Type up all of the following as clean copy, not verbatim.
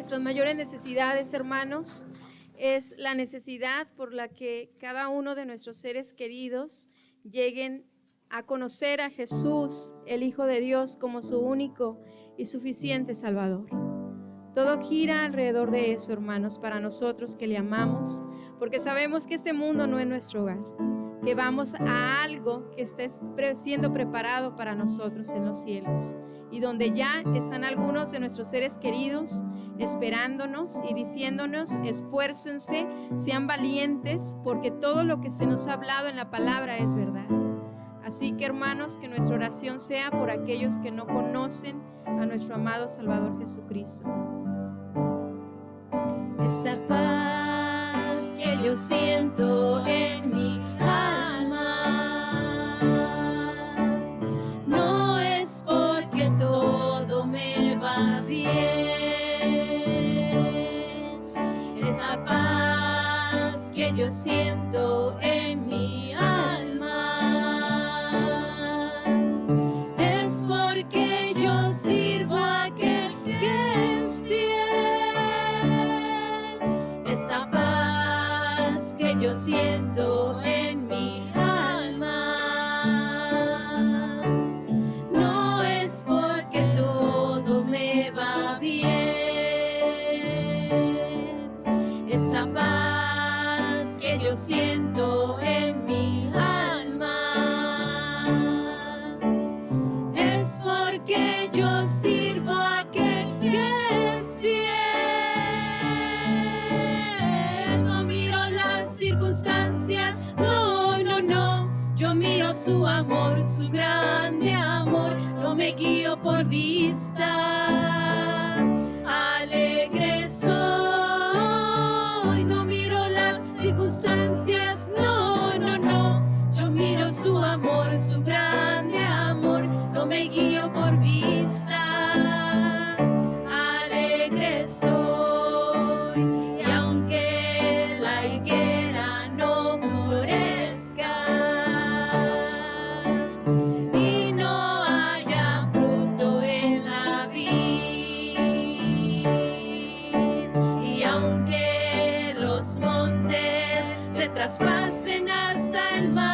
nuestras mayores necesidades, hermanos, es la necesidad por la que cada uno de nuestros seres queridos lleguen a conocer a Jesús, el Hijo de Dios, como su único y suficiente Salvador. Todo gira alrededor de eso, hermanos, para nosotros que le amamos, porque sabemos que este mundo no es nuestro hogar, que vamos a algo que está siendo preparado para nosotros en los cielos, y donde ya están algunos de nuestros seres queridos esperándonos y diciéndonos: esfuércense, sean valientes, porque todo lo que se nos ha hablado en la palabra es verdad. Así que, hermanos, que nuestra oración sea por aquellos que no conocen a nuestro amado Salvador Jesucristo. Esta paz que yo siento en mi alma no es porque todo me va bien. Esta paz que yo siento en mi alma es porque yo sirvo a aquel que es fiel. Esta paz que yo siento en mi alma no es porque todo me va bien. Esta paz que yo siento en mi alma es porque yo sirvo a aquel que es fiel. No miro las circunstancias, no, no, no. Yo miro su amor, su grande amor. No me guío por vista. Alegre soy. No miro las circunstancias, no, no, no. Yo miro su amor, su grande amor. No me guío por vista. Alegre estoy. Y aunque la higuera no florezca y no haya fruto en la vid, y aunque los montes se traspasen hasta el mar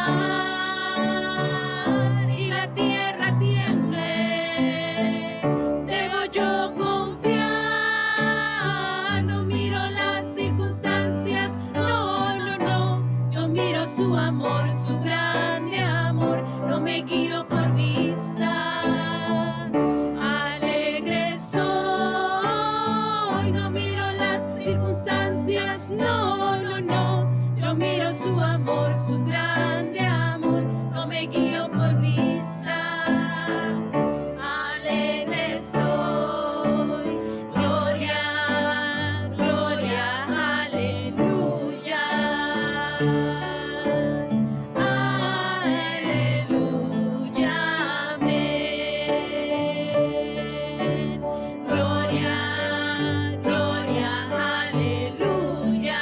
y la tierra tiemble, debo yo confiar. No miro las circunstancias, no, no, no. Yo miro su amor, su grande amor. No me guío por vista. Alegre soy. No miro las circunstancias, no, no, no. Yo miro su amor, su grande amor. No me guío por vista. Alegre estoy. Gloria, gloria, aleluya. Aleluya, amén. Gloria, gloria, aleluya.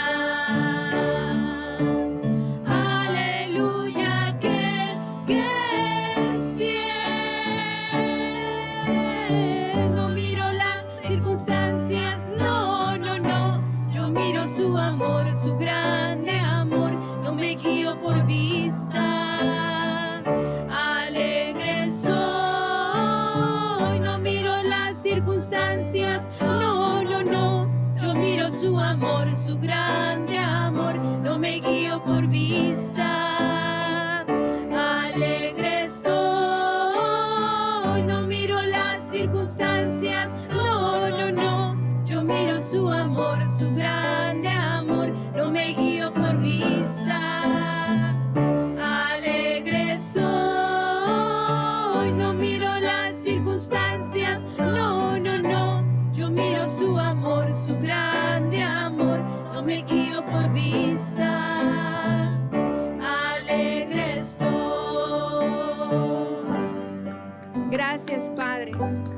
Aleluya, aquel que es fiel. No miro las circunstancias, no, no, no. Yo miro su amor, su grande amor. No me guío por vista. Alegre soy. No miro las circunstancias, no, no, no. Yo miro su amor, su grande amor. No me guío por vista. Alegre estoy. No miro las circunstancias, no, no, no. Yo miro su amor, su grande amor. No me guío por vista. Alegre soy. No miro las circunstancias, no, no, no. Yo miro su amor, su grande amor. No me guío por vista. Alegre estoy. Gracias, Padre.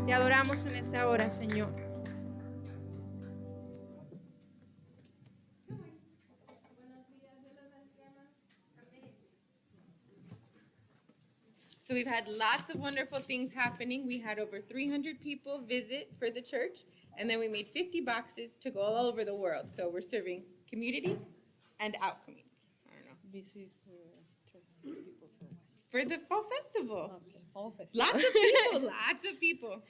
Te adoramos en esta hora, Señor. So we've had lots of wonderful things happening. We had over 300 people visit for the church, and then we made 50 boxes to go all over the world. So we're serving community and out community. I don't know. Busy for 300 people for what? For the fall festival. Okay, fall festival. Lots of people, lots of people.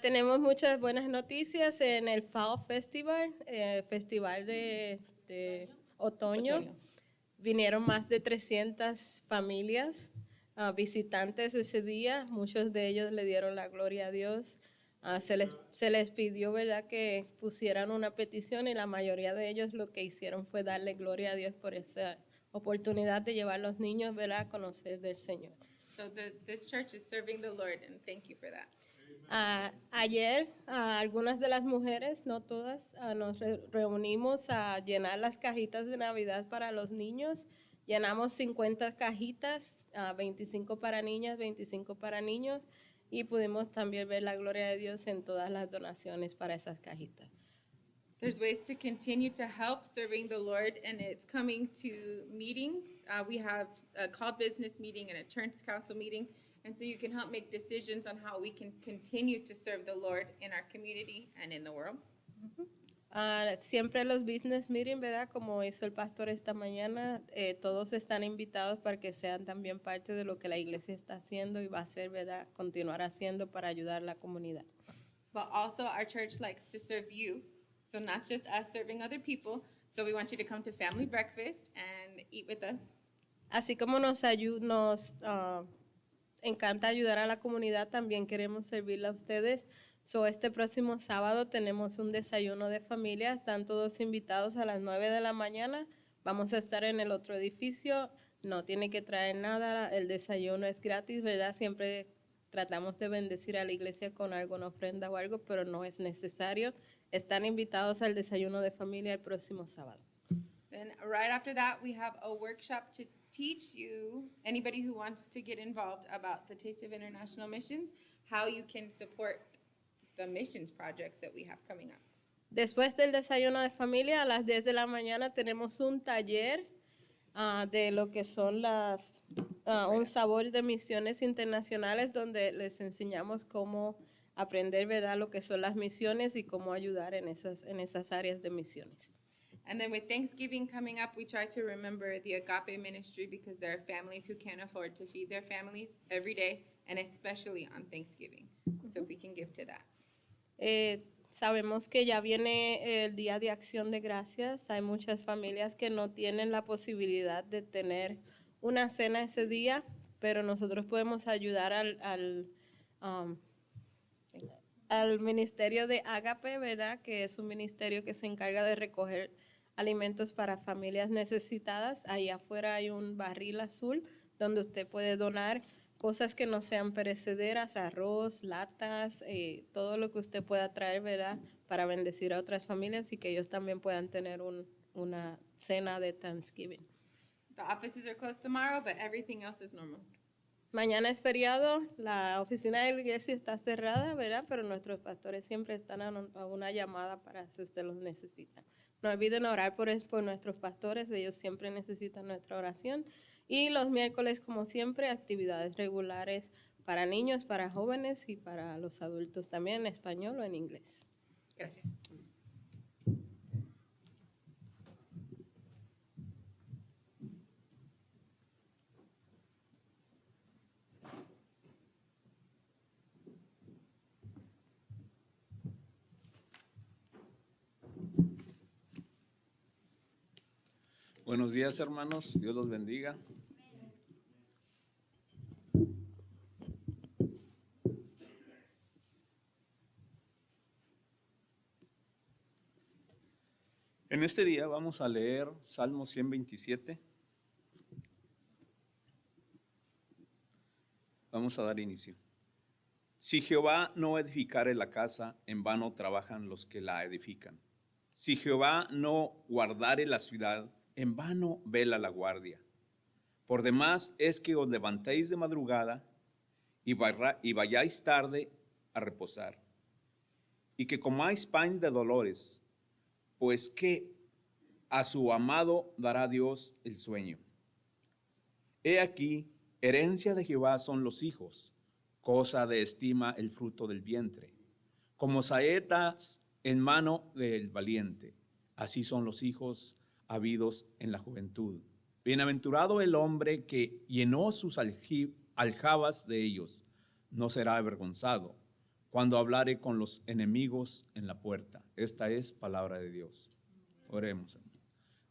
Tenemos muchas buenas noticias en el Fall Festival, festival de otoño. Vinieron más de 300 familias visitantes ese día. Muchos de ellos le dieron la gloria a Dios. Se les pidió, ¿verdad?, que pusieran una petición y la mayoría de ellos lo que hicieron fue darle gloria a Dios por esa oportunidad de llevar a los niños, ¿verdad?, a conocer del Señor. So this church is serving the Lord, and thank you for that. Ayer algunas de las mujeres, no todas, nos reunimos a llenar las cajitas de Navidad para los niños. Llenamos 50 cajitas, 25 para niñas, 25 para niños, y pudimos también ver la gloria de Dios en todas las donaciones para esas cajitas. There's ways to continue to help serving the Lord, and it's coming to meetings. We have a called business meeting and a church council meeting, and so you can help make decisions on how we can continue to serve the Lord in our community and in the world. Siempre los business meeting, ¿verdad? Como hizo el pastor esta mañana, todos están invitados para que sean también parte de lo que la iglesia está haciendo y va a hacer, ¿verdad?, continuar haciendo para ayudar a la comunidad. But also our church likes to serve you, so not just us serving other people. So we want you to come to family breakfast and eat with us. Así como nos encanta ayudar a la comunidad, también queremos servirle a ustedes. Este próximo sábado tenemos un desayuno de familia. Están todos invitados a las 9 de la mañana. Vamos a estar en el otro edificio. No tiene que traer nada. El desayuno es gratis, ¿verdad? Siempre tratamos de bendecir a la iglesia con alguna ofrenda o algo, pero no es necesario. Están invitados al desayuno de familia el próximo sábado. Then right after that, we have a workshop to teach you, anybody who wants to get involved, about the Taste of International Missions, how you can support the missions projects that we have coming up. Después del desayuno de familia, a las 10 de la mañana tenemos un taller de lo que son un sabor de misiones internacionales, donde les enseñamos cómo aprender, ¿verdad?, lo que son las misiones y cómo ayudar en esas áreas de misiones. And then with Thanksgiving coming up, we try to remember the Agape ministry, because there are families who can't afford to feed their families every day, and especially on Thanksgiving. So we can give to that. Sabemos que ya viene el Día de Acción de Gracias. Hay muchas familias que no tienen la posibilidad de tener una cena ese día, pero nosotros podemos ayudar al ministerio de Agape, ¿verdad?, que es un ministerio que se encarga de recoger alimentos para familias necesitadas. Ahí afuera hay un barril azul donde usted puede donar cosas que no sean perecederas, arroz, latas, todo lo que usted pueda traer, ¿verdad?, para bendecir a otras familias y que ellos también puedan tener una cena de Thanksgiving. The offices are closed tomorrow, but everything else is normal. Mañana es feriado, la oficina de la iglesia está cerrada, ¿verdad?, pero nuestros pastores siempre están a una llamada para si usted los necesita. No olviden orar por nuestros pastores, ellos siempre necesitan nuestra oración. Y los miércoles, como siempre, actividades regulares para niños, para jóvenes y para los adultos también, en español o en inglés. Gracias. Buenos días, hermanos. Dios los bendiga. En este día vamos a leer Salmo 127. Vamos a dar inicio. Si Jehová no edificare la casa, en vano trabajan los que la edifican. Si Jehová no guardare la ciudad, en vano vela la guardia. Por demás es que os levantéis de madrugada y vayáis tarde a reposar, y que comáis pan de dolores, pues que a su amado dará Dios el sueño. He aquí Herencia de Jehová son los hijos, cosa de estima el fruto del vientre. Como saetas en mano del valiente, así son los hijos habidos en la juventud. Bienaventurado el hombre que llenó sus aljabas de ellos, no será avergonzado cuando hablare con los enemigos en la puerta. Esta es palabra de Dios. Oremos.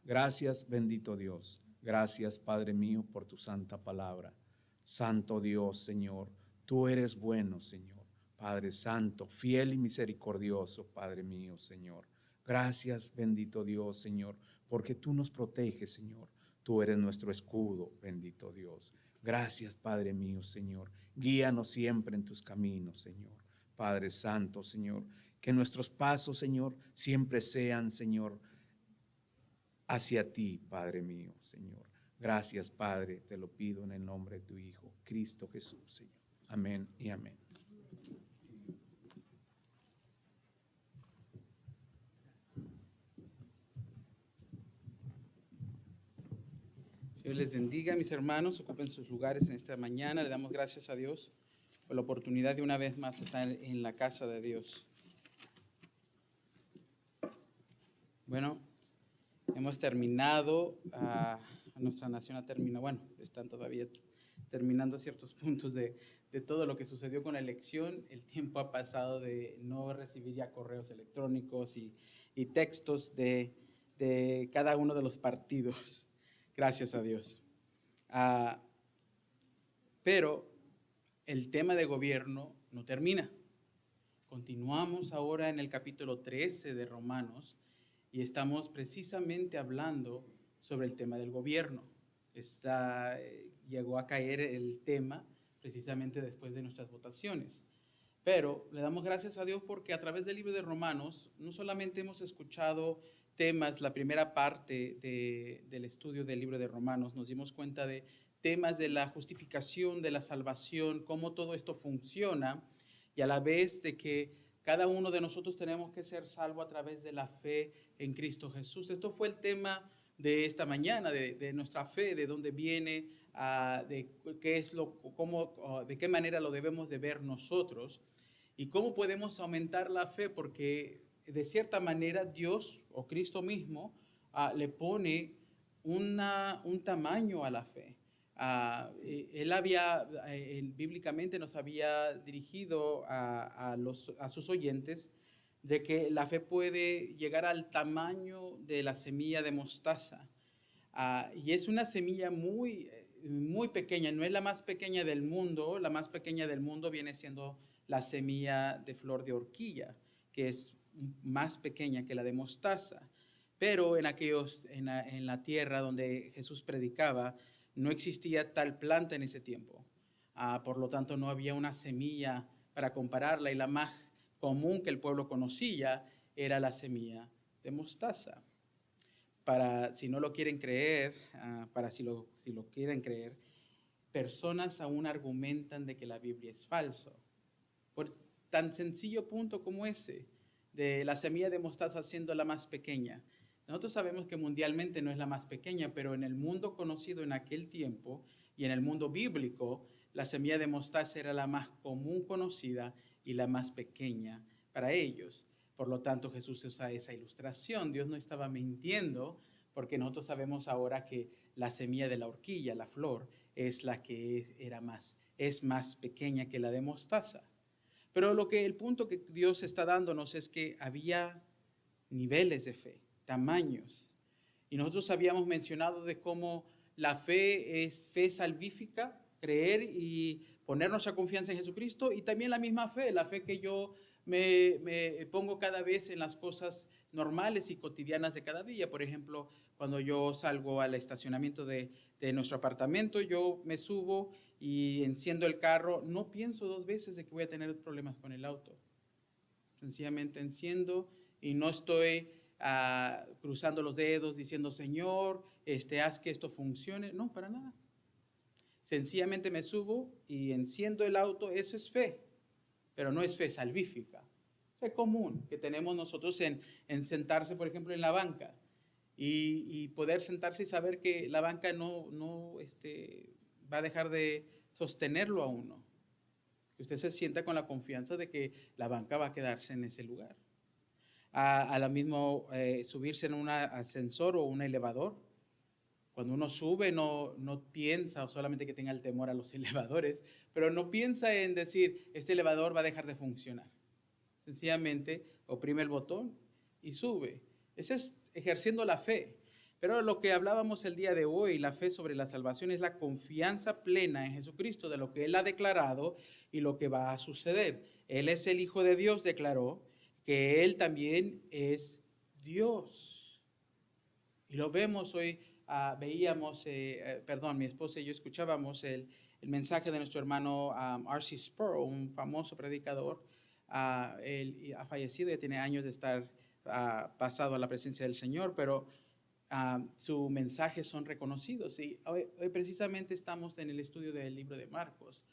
Gracias, bendito Dios. Gracias, Padre mío, por tu santa palabra. Santo Dios, Señor, tú eres bueno, Señor. Padre santo, fiel y misericordioso, Padre mío, Señor. Gracias, bendito Dios, Señor, porque tú nos proteges, Señor. Tú eres nuestro escudo, bendito Dios. Gracias, Padre mío, Señor. Guíanos siempre en tus caminos, Señor. Padre santo, Señor, que nuestros pasos, Señor, siempre sean, Señor, hacia ti, Padre mío, Señor. Gracias, Padre, te lo pido en el nombre de tu Hijo, Cristo Jesús, Señor. Amén y amén. Dios les bendiga, mis hermanos, ocupen sus lugares en esta mañana. Le damos gracias a Dios por la oportunidad de una vez más estar en la casa de Dios. Bueno, hemos terminado, nuestra nación ha terminado, bueno, están todavía terminando ciertos puntos de todo lo que sucedió con la elección. El tiempo ha pasado de no recibir ya correos electrónicos y textos de cada uno de los partidos. Gracias a Dios. Pero el tema de gobierno no termina. Continuamos ahora en el capítulo 13 de Romanos y estamos precisamente hablando sobre el tema del gobierno. Llegó a caer el tema precisamente después de nuestras votaciones. Pero le damos gracias a Dios porque a través del libro de Romanos no solamente hemos escuchado temas, la primera parte del estudio del libro de Romanos, nos dimos cuenta de temas de la justificación, de la salvación, cómo todo esto funciona y a la vez de que cada uno de nosotros tenemos que ser salvo a través de la fe en Cristo Jesús. Esto fue el tema de esta mañana, de nuestra fe, de dónde viene, de qué manera lo debemos de ver nosotros y cómo podemos aumentar la fe, porque de cierta manera Dios o Cristo mismo le pone un tamaño a la fe. Él bíblicamente nos había dirigido a sus oyentes de que la fe puede llegar al tamaño de la semilla de mostaza. Y es una semilla muy, muy pequeña, no es la más pequeña del mundo. La más pequeña del mundo viene siendo la semilla de flor de orquídea, que es más pequeña que la de mostaza. Pero en la tierra donde Jesús predicaba, no existía tal planta en ese tiempo. Por lo tanto, no había una semilla para compararla y la más común que el pueblo conocía era la semilla de mostaza. Si no lo quieren creer, si lo quieren creer, personas aún argumentan de que la Biblia es falso. Por tan sencillo punto como ese, de la semilla de mostaza siendo la más pequeña. Nosotros sabemos que mundialmente no es la más pequeña, pero en el mundo conocido en aquel tiempo y en el mundo bíblico, la semilla de mostaza era la más común conocida y la más pequeña para ellos. Por lo tanto, Jesús usa esa ilustración. Dios no estaba mintiendo, porque nosotros sabemos ahora que la semilla de la orquídea, la flor, es la que es más pequeña que la de mostaza. Pero el punto que Dios está dándonos es que había niveles de fe, tamaños. Y nosotros habíamos mencionado de cómo la fe es fe salvífica, creer y poner nuestra confianza en Jesucristo, y también la misma fe, la fe que yo me pongo cada vez en las cosas normales y cotidianas de cada día. Por ejemplo, cuando yo salgo al estacionamiento de nuestro apartamento, yo me subo y enciendo el carro, no pienso dos veces de que voy a tener problemas con el auto. Sencillamente enciendo y no estoy cruzando los dedos diciendo, Señor, haz que esto funcione. No, para nada. Sencillamente me subo y enciendo el auto. Eso es fe, pero no es fe salvífica. Fe común que tenemos nosotros en sentarse, por ejemplo, en la banca y poder sentarse y saber que la banca no va a dejar de sostenerlo a uno. Que usted se sienta con la confianza de que la banca va a quedarse en ese lugar. A lo mismo subirse en un ascensor o un elevador. Cuando uno sube no piensa o solamente que tenga el temor a los elevadores, pero no piensa en decir, este elevador va a dejar de funcionar. Sencillamente oprime el botón y sube. Ese es ejerciendo la fe. Pero lo que hablábamos el día de hoy, la fe sobre la salvación, es la confianza plena en Jesucristo de lo que Él ha declarado y lo que va a suceder. Él es el Hijo de Dios, declaró que Él también es Dios. Y lo vemos hoy, veíamos, mi esposa y yo escuchábamos el mensaje de nuestro hermano R.C. Sproul, un famoso predicador. Él ha fallecido, ya tiene años de estar pasado a la presencia del Señor, pero sus mensajes son reconocidos. Y hoy precisamente estamos en el estudio del libro de Marcos.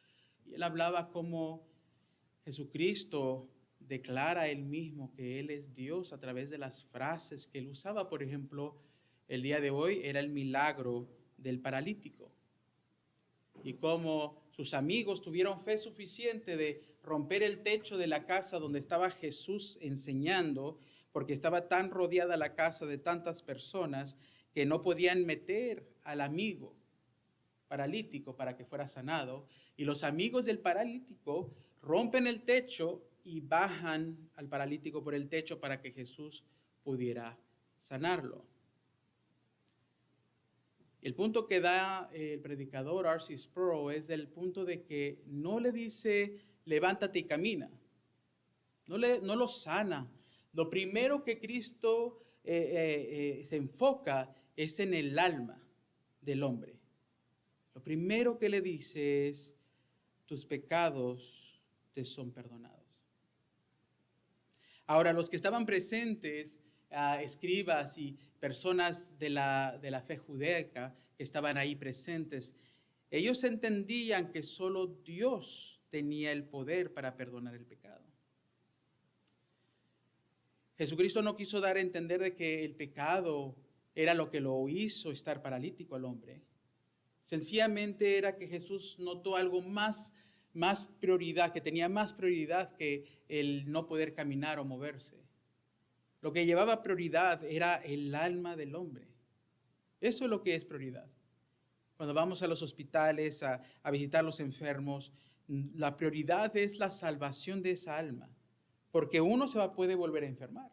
Y él hablaba cómo Jesucristo declara él mismo que Él es Dios a través de las frases que él usaba. Por ejemplo, el día de hoy era el milagro del paralítico. Y cómo sus amigos tuvieron fe suficiente de romper el techo de la casa donde estaba Jesús enseñando, porque estaba tan rodeada la casa de tantas personas que no podían meter al amigo paralítico para que fuera sanado. Y los amigos del paralítico rompen el techo y bajan al paralítico por el techo para que Jesús pudiera sanarlo. El punto que da el predicador R.C. Sproul es el punto de que no le dice levántate y camina, no lo sana. Lo primero que Cristo se enfoca es en el alma del hombre. Lo primero que le dice es, tus pecados te son perdonados. Ahora, los que estaban presentes, escribas y personas de la fe judaica que estaban ahí presentes, ellos entendían que solo Dios tenía el poder para perdonar el pecado. Jesucristo no quiso dar a entender de que el pecado era lo que lo hizo estar paralítico al hombre. Sencillamente era que Jesús notó algo más prioridad, que tenía más prioridad que el no poder caminar o moverse. Lo que llevaba prioridad era el alma del hombre. Eso es lo que es prioridad. Cuando vamos a los hospitales a visitar a los enfermos, la prioridad es la salvación de esa alma, porque uno puede volver a enfermar.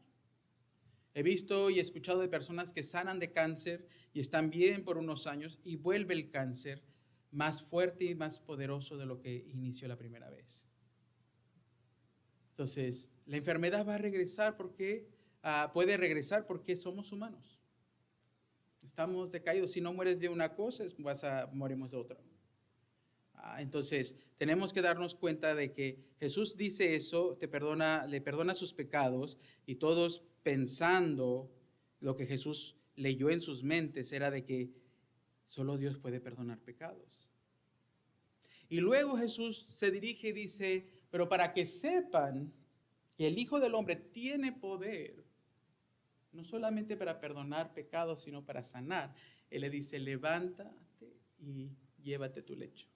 He visto y escuchado de personas que sanan de cáncer y están bien por unos años y vuelve el cáncer más fuerte y más poderoso de lo que inició la primera vez. Entonces, la enfermedad va a regresar porque puede regresar porque somos humanos. Estamos decaídos. Si no mueres de una cosa, morimos de otra. Entonces, tenemos que darnos cuenta de que Jesús dice eso, le perdona sus pecados, y todos pensando lo que Jesús leyó en sus mentes era de que solo Dios puede perdonar pecados. Y luego Jesús se dirige y dice, pero para que sepan que el Hijo del Hombre tiene poder, no solamente para perdonar pecados, sino para sanar. Él le dice, levántate y llévate tu lecho.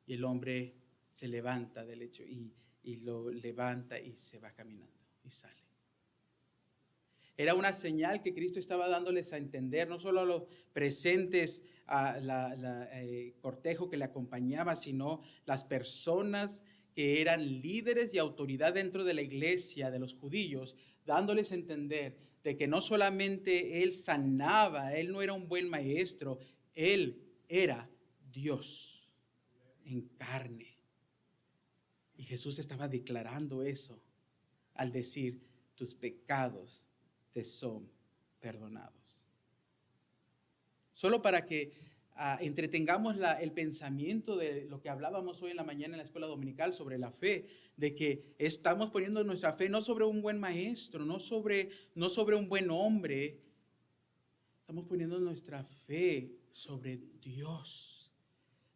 Y el hombre se levanta del lecho y lo levanta y se va caminando y sale. Era una señal que Cristo estaba dándoles a entender, no solo a los presentes, a cortejo que le acompañaba, sino las personas que eran líderes y autoridad dentro de la iglesia de los judíos, dándoles a entender de que no solamente Él sanaba, Él no era un buen maestro, Él era Dios en carne. Y Jesús estaba declarando eso al decir, tus pecados te son perdonados. Solo para que entretengamos el pensamiento de lo que hablábamos hoy en la mañana en la escuela dominical sobre la fe, de que estamos poniendo nuestra fe no sobre un buen maestro, no sobre un buen hombre, estamos poniendo nuestra fe sobre Dios,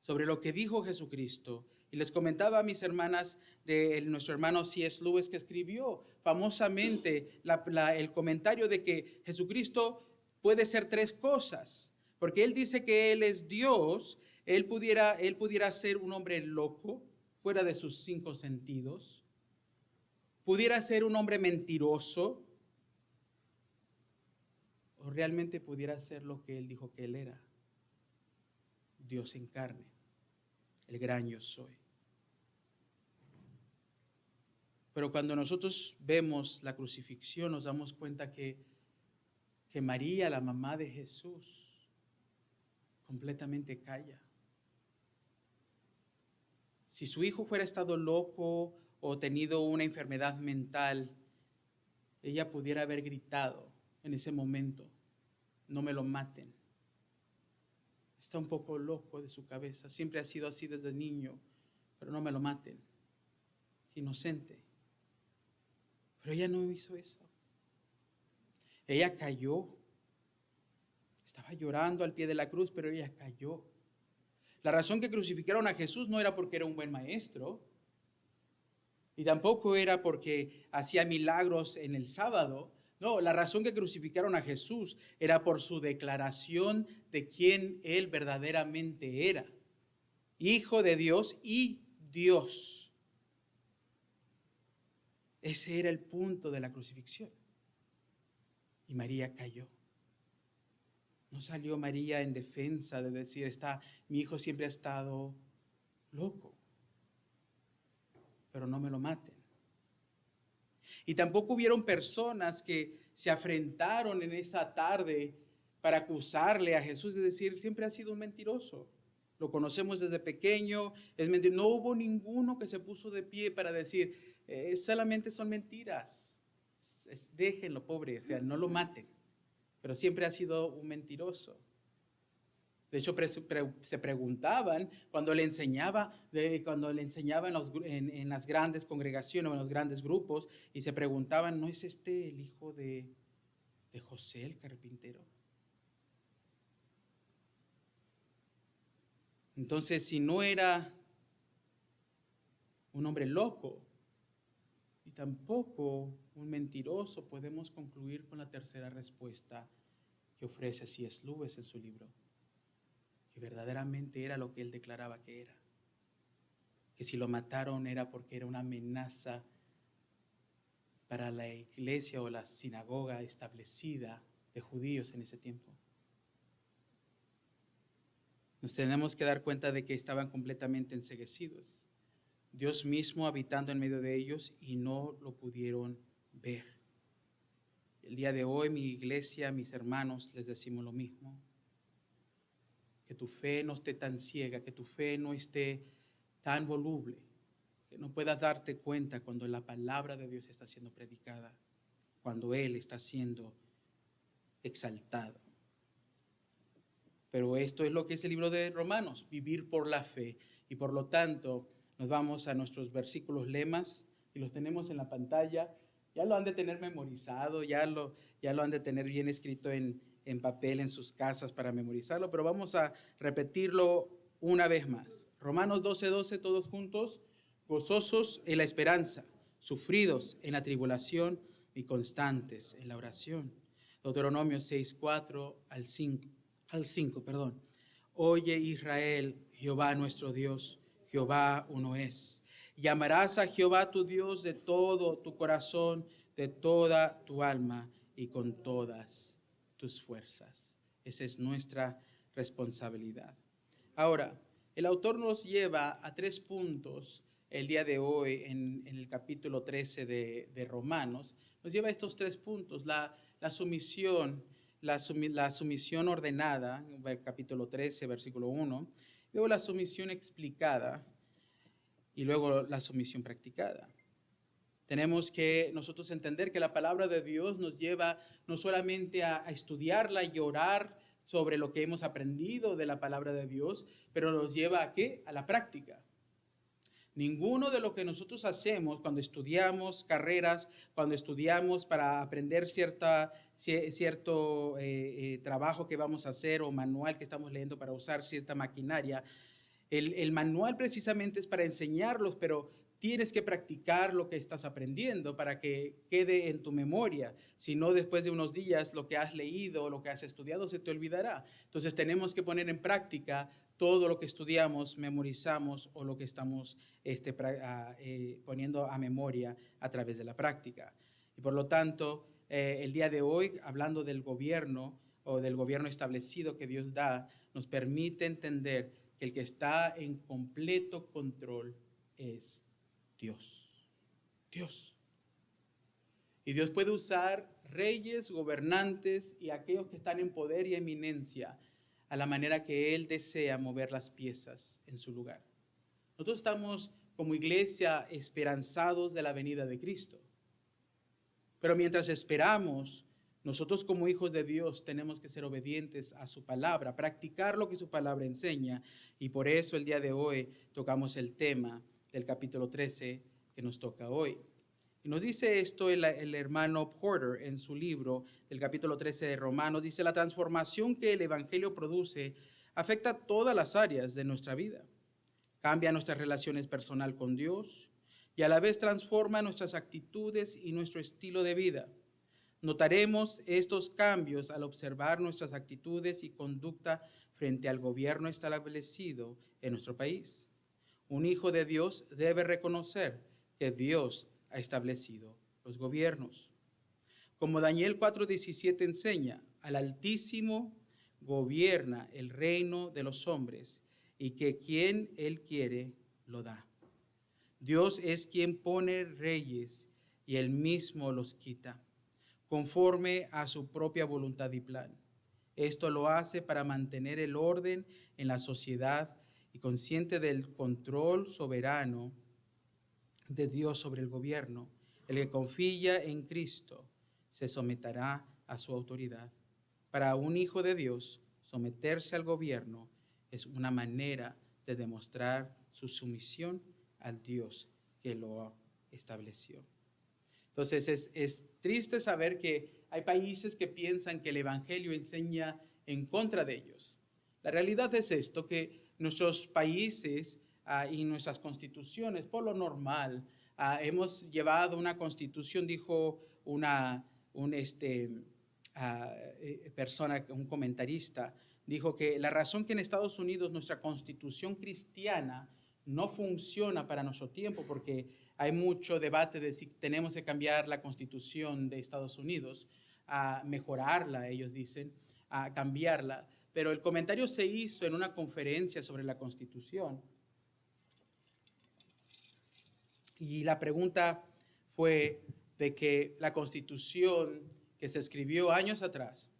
sobre lo que dijo Jesucristo. Y les comentaba a mis hermanas de nuestro hermano C.S. Lewis, que escribió famosamente el comentario de que Jesucristo puede ser tres cosas, porque Él dice que Él es Dios, él pudiera ser un hombre loco, fuera de sus 5 sentidos, pudiera ser un hombre mentiroso, o realmente pudiera ser lo que él dijo que él era, Dios en carne, el gran yo soy. Pero cuando nosotros vemos la crucifixión, nos damos cuenta que María, la mamá de Jesús, completamente calla. Si su hijo fuera estado loco o tenido una enfermedad mental, ella pudiera haber gritado en ese momento: no me lo maten. Está un poco loco de su cabeza, siempre ha sido así desde niño, pero no me lo maten. Es inocente. Pero ella no hizo eso. Ella cayó. Estaba llorando al pie de la cruz, pero ella cayó. La razón que crucificaron a Jesús no era porque era un buen maestro, y tampoco era porque hacía milagros en el sábado. No, la razón que crucificaron a Jesús era por su declaración de quién él verdaderamente era: Hijo de Dios y Dios. Ese era el punto de la crucifixión. Y María cayó. No salió María en defensa de decir: mi hijo siempre ha estado loco, pero no me lo maten. Y tampoco hubieron personas que se afrentaron en esa tarde para acusarle a Jesús de decir: siempre ha sido un mentiroso. Lo conocemos desde pequeño, es mentira. No hubo ninguno que se puso de pie para decir: solamente son mentiras. Déjenlo, pobre, o sea, no lo maten. Pero siempre ha sido un mentiroso. De hecho, se preguntaban cuando le enseñaba en las grandes congregaciones o en los grandes grupos, y se preguntaban: ¿no es este el hijo de José el carpintero? Entonces, si no era un hombre loco y tampoco un mentiroso, podemos concluir con la tercera respuesta que ofrece C.S. Lewis en su libro: que verdaderamente era lo que él declaraba que era. Que si lo mataron era porque era una amenaza para la iglesia o la sinagoga establecida de judíos en ese tiempo. Nos tenemos que dar cuenta de que estaban completamente enceguecidos. Dios mismo habitando en medio de ellos, y no lo pudieron ver. El día de hoy, mi iglesia, mis hermanos, les decimos lo mismo. Que tu fe no esté tan ciega, que tu fe no esté tan voluble, que no puedas darte cuenta cuando la palabra de Dios está siendo predicada, cuando Él está siendo exaltado. Pero esto es lo que es el libro de Romanos: vivir por la fe. Y por lo tanto, nos vamos a nuestros versículos lemas, y los tenemos en la pantalla. Ya lo han de tener memorizado, ya lo han de tener bien escrito en papel en sus casas para memorizarlo, pero vamos a repetirlo una vez más. Romanos 12:12, todos juntos: gozosos en la esperanza, sufridos en la tribulación y constantes en la oración. Deuteronomio 6:4 al 5. Oye, Israel, Jehová nuestro Dios, Jehová uno es. Y amarás a Jehová tu Dios de todo tu corazón, de toda tu alma y con todas tus fuerzas. Esa es nuestra responsabilidad. Ahora, el autor nos lleva a 3 puntos el día de hoy en el capítulo 13 de Romanos. Nos lleva a estos 3 puntos: la sumisión, la sumisión ordenada, capítulo 13, versículo 1, luego la sumisión explicada y luego la sumisión practicada. Tenemos que nosotros entender que la palabra de Dios nos lleva no solamente a estudiarla y orar sobre lo que hemos aprendido de la palabra de Dios, pero nos lleva ¿a qué? A la práctica. Ninguno de lo que nosotros hacemos cuando estudiamos carreras, cuando estudiamos para aprender cierto trabajo que vamos a hacer o manual que estamos leyendo para usar cierta maquinaria, el manual precisamente es para enseñarlos, pero tienes que practicar lo que estás aprendiendo para que quede en tu memoria. Si no, después de unos días lo que has leído, lo que has estudiado se te olvidará. Entonces tenemos que poner en práctica todo lo que estudiamos, memorizamos o lo que estamos poniendo a memoria a través de la práctica. Y por lo tanto, el día de hoy, hablando del gobierno o del gobierno establecido que Dios da, nos permite entender que el que está en completo control es Dios. Dios. Y Dios puede usar reyes, gobernantes y aquellos que están en poder y eminencia a la manera que Él desea mover las piezas en su lugar. Nosotros estamos como iglesia esperanzados de la venida de Cristo. Pero mientras esperamos, nosotros como hijos de Dios tenemos que ser obedientes a su palabra, practicar lo que su palabra enseña. Y por eso el día de hoy tocamos el tema del capítulo 13 que nos toca hoy. Y nos dice esto el hermano Porter en su libro del capítulo 13 de Romanos. Dice, la transformación que el evangelio produce afecta todas las áreas de nuestra vida. Cambia nuestras relaciones personales con Dios y a la vez transforma nuestras actitudes y nuestro estilo de vida. Notaremos estos cambios al observar nuestras actitudes y conducta frente al gobierno establecido en nuestro país. Un hijo de Dios debe reconocer que Dios ha establecido los gobiernos. Como Daniel 4:17 enseña, al Altísimo gobierna el reino de los hombres y que quien Él quiere lo da. Dios es quien pone reyes y Él mismo los quita, conforme a su propia voluntad y plan. Esto lo hace para mantener el orden en la sociedad y consciente del control soberano de Dios sobre el gobierno. El que confía en Cristo se someterá a su autoridad. Para un hijo de Dios, someterse al gobierno es una manera de demostrar su sumisión al Dios que lo estableció. Entonces es triste saber que hay países que piensan que el evangelio enseña en contra de ellos. La realidad es esto, que nuestros países y nuestras constituciones, por lo normal, hemos llevado una constitución, dijo un comentarista, dijo que la razón que en Estados Unidos nuestra constitución cristiana no funciona para nuestro tiempo, porque hay mucho debate de si tenemos que cambiar la constitución de Estados Unidos, a mejorarla, ellos dicen, a cambiarla. Pero el comentario se hizo en una conferencia sobre la Constitución. Y la pregunta fue de que la Constitución que se escribió años atrás,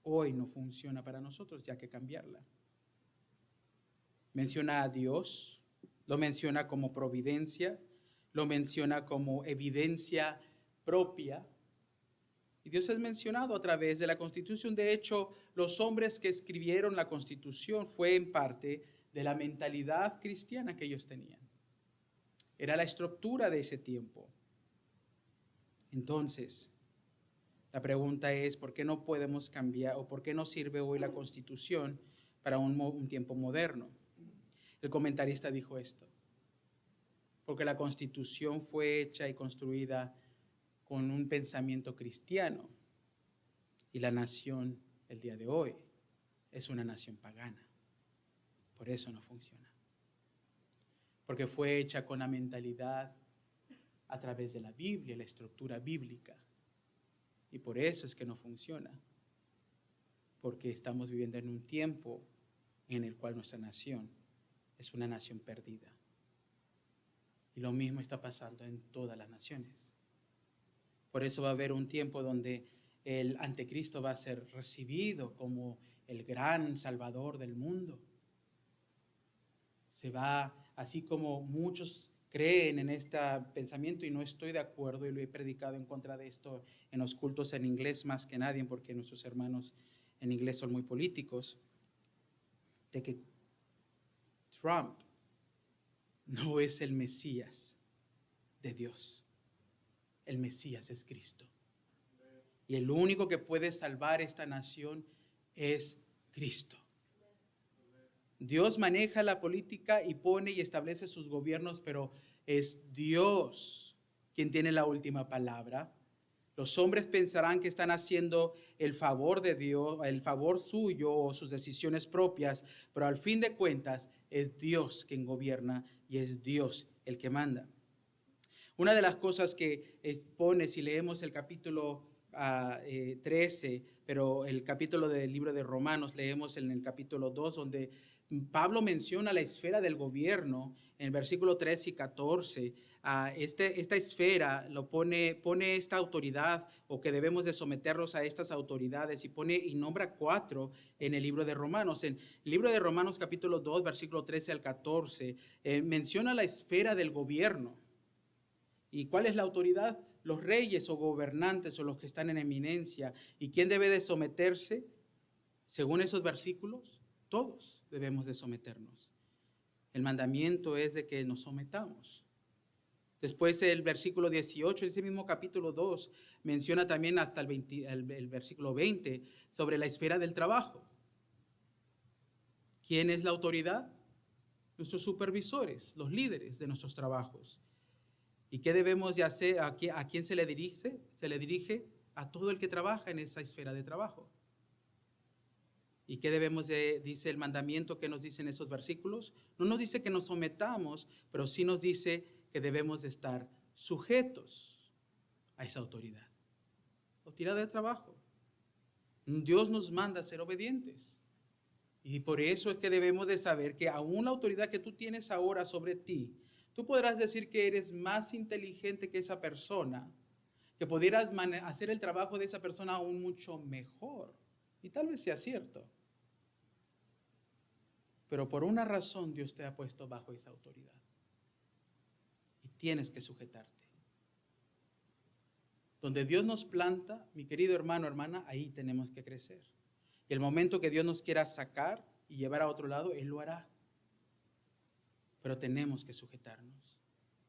hoy no funciona para nosotros, ya que cambiarla. Menciona a Dios, lo menciona como providencia, lo menciona como evidencia propia. Y Dios es mencionado a través de la Constitución. De hecho, los hombres que escribieron la Constitución fue en parte de la mentalidad cristiana que ellos tenían. Era la estructura de ese tiempo. Entonces, la pregunta es, ¿por qué no podemos cambiar o por qué no sirve hoy la Constitución para un tiempo moderno? El comentarista dijo esto, porque la Constitución fue hecha y construida con un pensamiento cristiano y la nación el día de hoy es una nación pagana. Por eso no funciona. Porque fue hecha con la mentalidad a través de la Biblia, la estructura bíblica. Y por eso es que no funciona. Porque estamos viviendo en un tiempo en el cual nuestra nación es una nación perdida. Y lo mismo está pasando en todas las naciones. Por eso va a haber un tiempo donde el anticristo va a ser recibido como el gran salvador del mundo. Se va, así como muchos creen en este pensamiento, y no estoy de acuerdo, y lo he predicado en contra de esto en los cultos en inglés más que nadie, porque nuestros hermanos en inglés son muy políticos, de que Trump no es el Mesías de Dios. El Mesías es Cristo. Y el único que puede salvar esta nación es Cristo. Dios maneja la política y pone y establece sus gobiernos, pero es Dios quien tiene la última palabra. Los hombres pensarán que están haciendo el favor de Dios, el favor suyo o sus decisiones propias, pero al fin de cuentas es Dios quien gobierna y es Dios el que manda. Una de las cosas que pone, si leemos el capítulo 13, pero el capítulo del libro de Romanos, leemos en el capítulo 2, donde Pablo menciona la esfera del gobierno en versículo 13 y 14. Esta esfera lo pone esta autoridad, o que debemos de someternos a estas autoridades, y pone y nombra 4 en el libro de Romanos. En el libro de Romanos capítulo 2, versículo 13 al 14, menciona la esfera del gobierno. ¿Y cuál es la autoridad? Los reyes o gobernantes o los que están en eminencia. ¿Y quién debe de someterse? Según esos versículos, todos debemos de someternos. El mandamiento es de que nos sometamos. Después el versículo 18, ese mismo capítulo 2, menciona también hasta el versículo 20 sobre la esfera del trabajo. ¿Quién es la autoridad? Nuestros supervisores, los líderes de nuestros trabajos. ¿Y qué debemos de hacer? ¿A quién se le dirige? Se le dirige a todo el que trabaja en esa esfera de trabajo. ¿Y qué debemos de, dice el mandamiento que nos dice en esos versículos? No nos dice que nos sometamos, pero sí nos dice que debemos de estar sujetos a esa autoridad. Autoridad de trabajo. Dios nos manda a ser obedientes. Y por eso es que debemos de saber que aún la autoridad que tú tienes ahora sobre ti, tú podrás decir que eres más inteligente que esa persona, que pudieras hacer el trabajo de esa persona aún mucho mejor. Y tal vez sea cierto. Pero por una razón Dios te ha puesto bajo esa autoridad. Y tienes que sujetarte. Donde Dios nos planta, mi querido hermano, hermana, ahí tenemos que crecer. Y el momento que Dios nos quiera sacar y llevar a otro lado, Él lo hará. Pero tenemos que sujetarnos.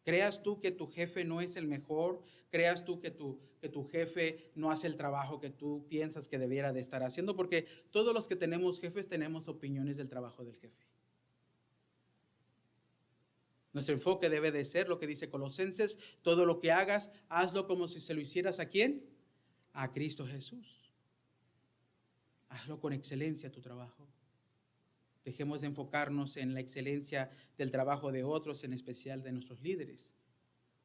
Creas tú que tu jefe no es el mejor, creas tú que tu jefe no hace el trabajo que tú piensas que debiera de estar haciendo, porque todos los que tenemos jefes tenemos opiniones del trabajo del jefe. Nuestro enfoque debe de ser lo que dice Colosenses: todo lo que hagas, hazlo como si se lo hicieras ¿a quién? A Cristo Jesús. Hazlo con excelencia tu trabajo. Dejemos de enfocarnos en la excelencia del trabajo de otros, en especial de nuestros líderes.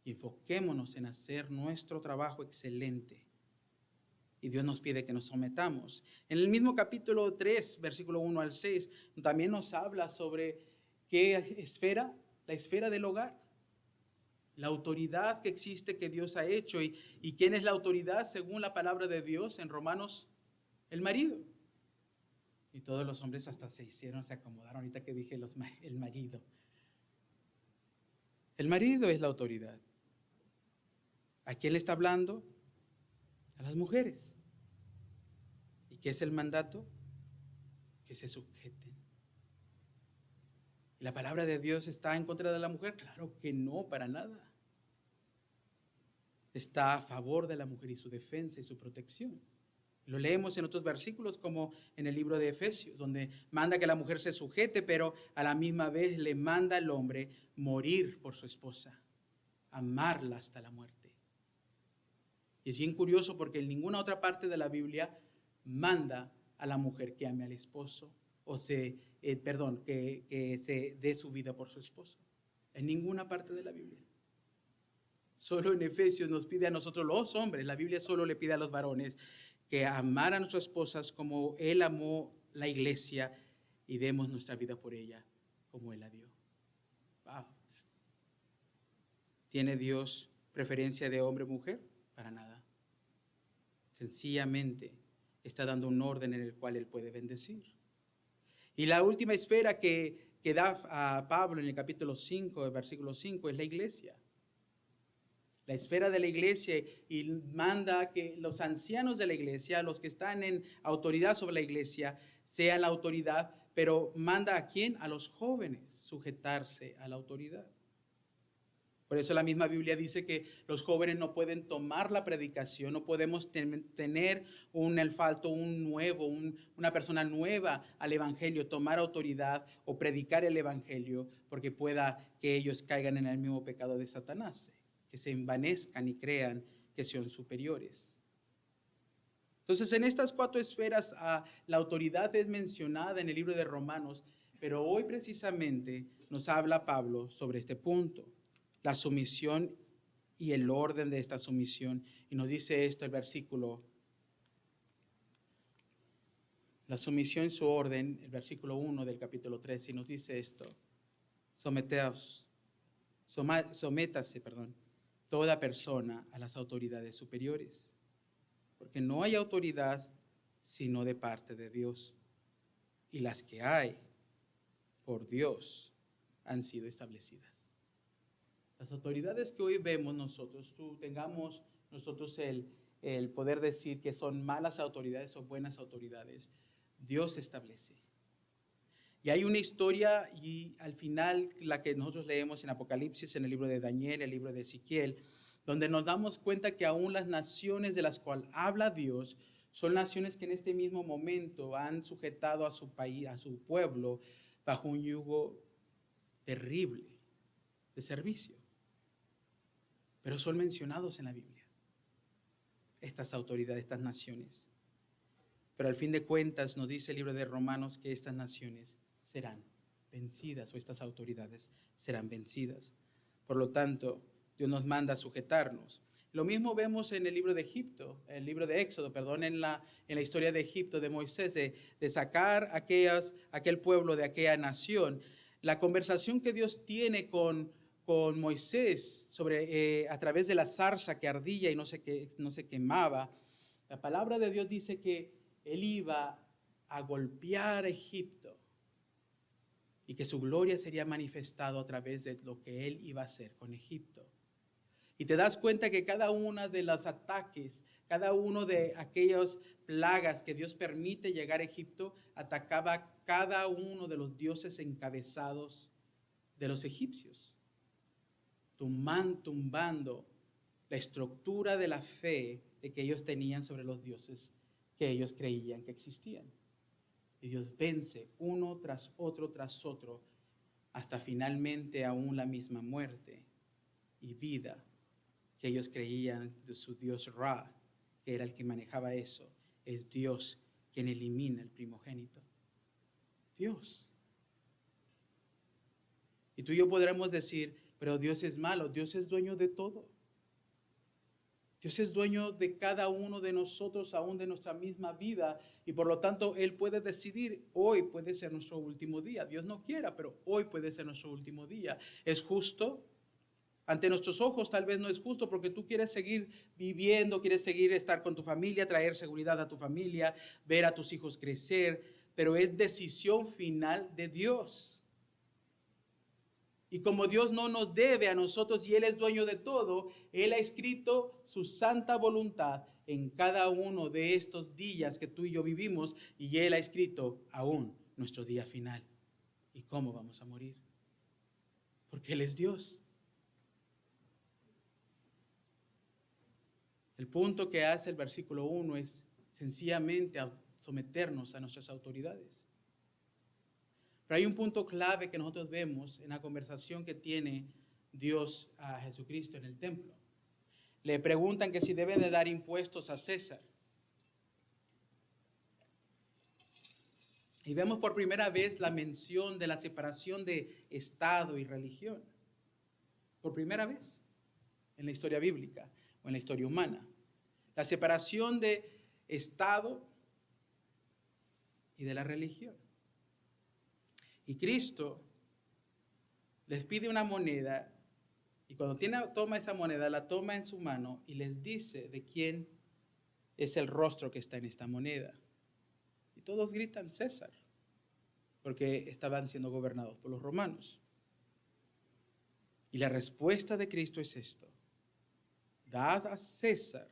Y enfoquémonos en hacer nuestro trabajo excelente. Y Dios nos pide que nos sometamos. En el mismo capítulo 3, versículo 1 al 6, también nos habla sobre qué esfera, la esfera del hogar. La autoridad que existe, que Dios ha hecho. ¿Y quién es la autoridad según la palabra de Dios en Romanos? El marido. Y todos los hombres hasta se acomodaron ahorita que dije el marido. El marido es la autoridad. ¿A quién le está hablando? A las mujeres. ¿Y qué es el mandato? Que se sujeten. ¿Y la palabra de Dios está en contra de la mujer? Claro que no, para nada. Está a favor de la mujer y su defensa y su protección. Lo leemos en otros versículos, como en el libro de Efesios, donde manda que la mujer se sujete, pero a la misma vez le manda al hombre morir por su esposa, amarla hasta la muerte. Y es bien curioso porque en ninguna otra parte de la Biblia manda a la mujer que ame al esposo o que se dé su vida por su esposo. En ninguna parte de la Biblia. Solo en Efesios nos pide a nosotros los hombres, la Biblia solo le pide a los varones que amar a nuestras esposas como Él amó la iglesia y demos nuestra vida por ella como Él la dio. Wow. ¿Tiene Dios preferencia de hombre o mujer? Para nada. Sencillamente está dando un orden en el cual Él puede bendecir. Y la última esfera que da a Pablo en el capítulo 5, el versículo 5, es la iglesia. La esfera de la iglesia, y manda que los ancianos de la iglesia, los que están en autoridad sobre la iglesia, sean la autoridad, pero manda ¿a quién? A los jóvenes sujetarse a la autoridad. Por eso la misma Biblia dice que los jóvenes no pueden tomar la predicación, no podemos tener un elfalto, una persona nueva al evangelio, tomar autoridad o predicar el evangelio, porque pueda que ellos caigan en el mismo pecado de Satanás, que se envanezcan y crean que son superiores. Entonces, en estas 4 esferas, la autoridad es mencionada en el libro de Romanos, pero hoy precisamente nos habla Pablo sobre este punto. La sumisión y el orden de esta sumisión. Y nos dice esto el versículo. La sumisión y su orden, el versículo 1 del capítulo 3, y nos dice esto. Sométase, toda persona a las autoridades superiores. Porque no hay autoridad sino de parte de Dios. Y las que hay por Dios han sido establecidas. Las autoridades que hoy vemos nosotros, tengamos nosotros el poder decir que son malas autoridades o buenas autoridades, Dios establece. Y hay una historia, y al final la que nosotros leemos en Apocalipsis, en el libro de Daniel, el libro de Ezequiel, donde nos damos cuenta que aún las naciones de las cuales habla Dios son naciones que en este mismo momento han sujetado a su país, a su pueblo, bajo un yugo terrible de servicio. Pero son mencionados en la Biblia, estas autoridades, estas naciones. Pero al fin de cuentas nos dice el libro de Romanos que estas naciones serán vencidas, o estas autoridades serán vencidas. Por lo tanto, Dios nos manda a sujetarnos. Lo mismo vemos en el libro de Egipto, el libro de Éxodo, en la historia de Egipto, de Moisés, de sacar aquel pueblo de aquella nación. La conversación que Dios tiene con Moisés a través de la zarza que ardía y no se quemaba, la palabra de Dios dice que él iba a golpear a Egipto y que su gloria sería manifestado a través de lo que él iba a hacer con Egipto. Y te das cuenta que cada uno de los ataques, cada uno de aquellas plagas que Dios permite llegar a Egipto, atacaba cada uno de los dioses encabezados de los egipcios, tumbando la estructura de la fe de que ellos tenían sobre los dioses que ellos creían que existían. Y Dios vence uno tras otro, hasta finalmente aún la misma muerte y vida que ellos creían de su Dios Ra, que era el que manejaba eso. Es Dios quien elimina el primogénito. Dios. Y tú y yo podremos decir, pero Dios es malo. Dios es dueño de todo. Dios es dueño de cada uno de nosotros, aún de nuestra misma vida, y por lo tanto Él puede decidir, hoy puede ser nuestro último día. Dios no quiera, pero hoy puede ser nuestro último día. ¿Es justo? Ante nuestros ojos tal vez no es justo, porque tú quieres seguir viviendo, quieres seguir estar con tu familia, traer seguridad a tu familia, ver a tus hijos crecer, pero es decisión final de Dios. Y como Dios no nos debe a nosotros y Él es dueño de todo, Él ha escrito su santa voluntad en cada uno de estos días que tú y yo vivimos, y Él ha escrito aún nuestro día final. ¿Y cómo vamos a morir? Porque Él es Dios. El punto que hace el versículo 1 es sencillamente someternos a nuestras autoridades. Pero hay un punto clave que nosotros vemos en la conversación que tiene Dios a Jesucristo en el templo. Le preguntan que si deben de dar impuestos a César. Y vemos por primera vez la mención de la separación de Estado y religión. Por primera vez en la historia bíblica o en la historia humana. La separación de Estado y de la religión. Y Cristo les pide una moneda, y cuando toma esa moneda, la toma en su mano y les dice de quién es el rostro que está en esta moneda. Y todos gritan César, porque estaban siendo gobernados por los romanos. Y la respuesta de Cristo es esto: dad a César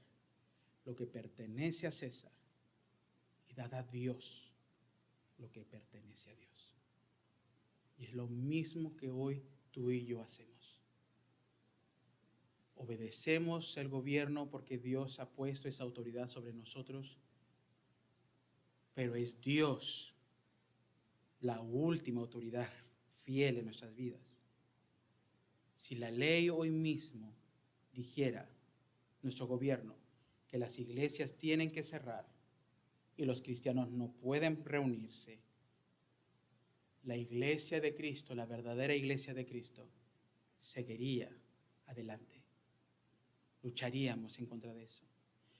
lo que pertenece a César, y dad a Dios lo que pertenece a Dios. Y es lo mismo que hoy tú y yo hacemos. obedecemos el gobierno porque Dios ha puesto esa autoridad sobre nosotros, pero es Dios la última autoridad fiel en nuestras vidas. Si la ley hoy mismo dijera, nuestro gobierno, que las iglesias tienen que cerrar y los cristianos no pueden reunirse, la iglesia de Cristo, la verdadera iglesia de Cristo, seguiría adelante. Lucharíamos en contra de eso.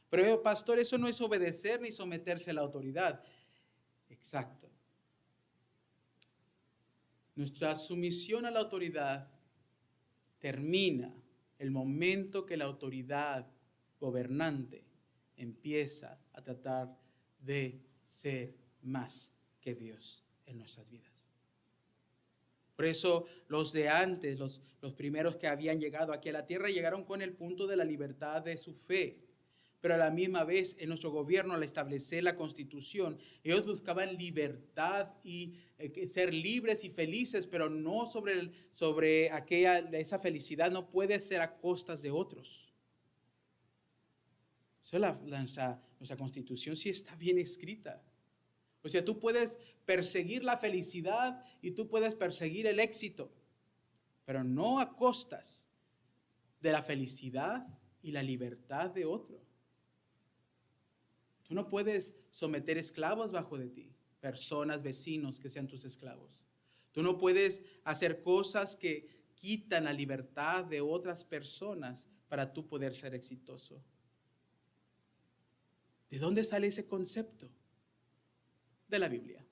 Pero, pastor, eso no es obedecer ni someterse a la autoridad. Exacto. Nuestra sumisión a la autoridad termina el momento que la autoridad gobernante empieza a tratar de ser más que Dios en nuestras vidas. Por eso los de antes, los primeros que habían llegado aquí a la tierra, llegaron con el punto de la libertad de su fe. Pero a la misma vez, en nuestro gobierno, al establecer la Constitución, ellos buscaban libertad y ser libres y felices, pero no sobre esa felicidad no puede ser a costas de otros. Nuestra Constitución sí está bien escrita. O sea, tú puedes perseguir la felicidad y tú puedes perseguir el éxito, pero no a costas de la felicidad y la libertad de otro. Tú no puedes someter esclavos bajo de ti, personas, vecinos que sean tus esclavos. Tú no puedes hacer cosas que quitan la libertad de otras personas para tú poder ser exitoso. ¿De dónde sale ese concepto? De la Biblia.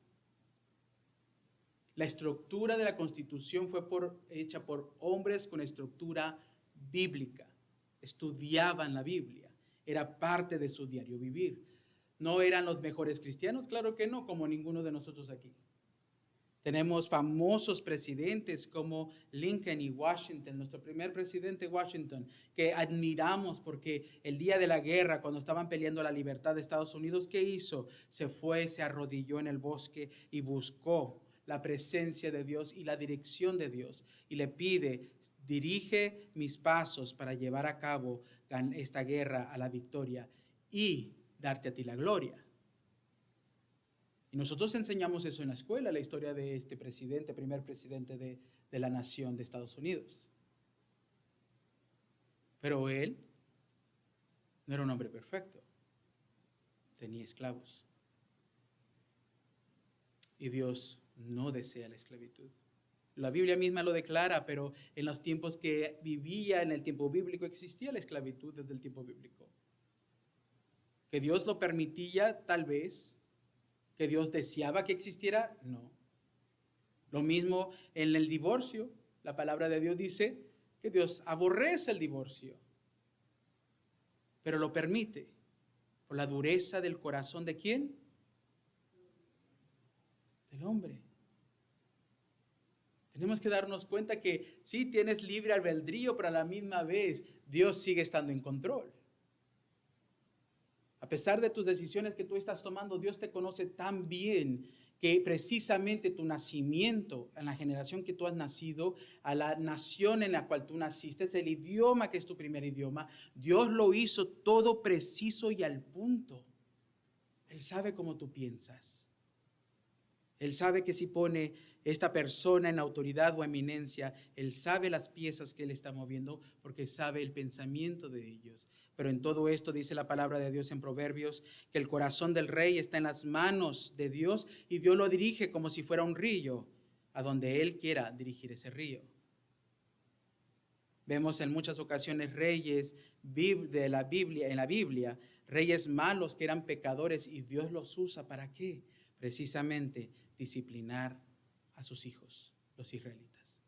La estructura de la Constitución fue hecha por hombres con estructura bíblica. Estudiaban la Biblia. Era parte de su diario vivir. ¿No eran los mejores cristianos? Claro que no, como ninguno de nosotros aquí. Tenemos famosos presidentes como Lincoln y Washington, nuestro primer presidente Washington, que admiramos porque el día de la guerra, cuando estaban peleando la libertad de Estados Unidos, ¿qué hizo? Se fue, se arrodilló en el bosque y buscó la presencia de Dios y la dirección de Dios. Y le pide, dirige mis pasos para llevar a cabo esta guerra a la victoria y darte a ti la gloria. Y nosotros enseñamos eso en la escuela, la historia de este presidente, primer presidente de la nación de Estados Unidos. Pero él no era un hombre perfecto. Tenía esclavos. Y Dios no desea la esclavitud. La Biblia misma lo declara, pero en los tiempos que vivía, en el tiempo bíblico, existía la esclavitud desde el tiempo bíblico. ¿Que Dios lo permitía? Tal vez. ¿Que Dios deseaba que existiera? No. Lo mismo en el divorcio. La palabra de Dios dice que Dios aborrece el divorcio, pero lo permite por la dureza del corazón ¿de quién? Del hombre. Tenemos que darnos cuenta que sí tienes libre albedrío, pero a la misma vez Dios sigue estando en control. A pesar de tus decisiones que tú estás tomando, Dios te conoce tan bien que precisamente tu nacimiento, en la generación que tú has nacido, a la nación en la cual tú naciste, el idioma que es tu primer idioma, Dios lo hizo todo preciso y al punto. Él sabe cómo tú piensas. Él sabe que si pone esta persona en autoridad o eminencia, Él sabe las piezas que Él está moviendo porque sabe el pensamiento de ellos. Pero en todo esto dice la palabra de Dios en Proverbios que el corazón del rey está en las manos de Dios y Dios lo dirige como si fuera un río a donde Él quiera dirigir ese río. Vemos en muchas ocasiones reyes de la Biblia, en la Biblia, reyes malos que eran pecadores y Dios los usa ¿para qué? Precisamente disciplinar a sus hijos, los israelitas.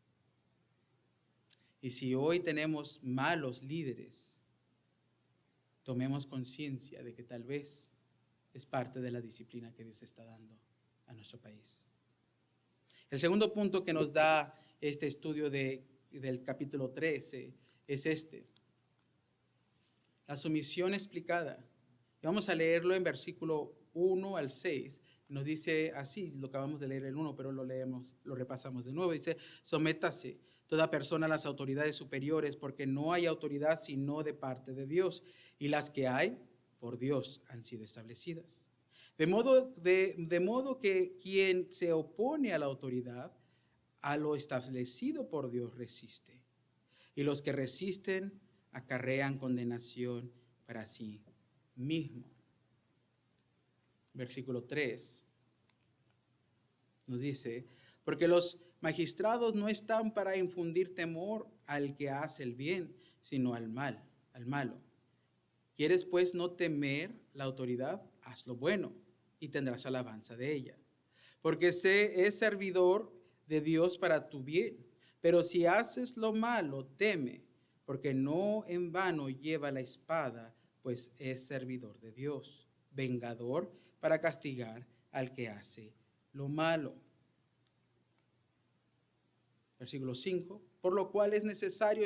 Y si hoy tenemos malos líderes, tomemos conciencia de que tal vez es parte de la disciplina que Dios está dando a nuestro país. El segundo punto que nos da este estudio del capítulo 13 es este. La sumisión explicada. Vamos a leerlo en versículo 1 al 6. Nos dice así, lo acabamos de leer el 1, pero lo leemos, lo repasamos de nuevo. Dice, sométase toda persona a las autoridades superiores, porque no hay autoridad sino de parte de Dios, y las que hay por Dios han sido establecidas. De modo que quien se opone a la autoridad, a lo establecido por Dios resiste, y los que resisten acarrean condenación para sí mismo. Versículo 3 nos dice, porque los magistrados no están para infundir temor al que hace el bien, sino al malo. ¿Quieres pues no temer la autoridad? Haz lo bueno y tendrás alabanza de ella. Porque es servidor de Dios para tu bien. Pero si haces lo malo, teme, porque no en vano lleva la espada, pues es servidor de Dios, vengador para castigar al que hace lo malo. Versículo 5, por lo cual es necesario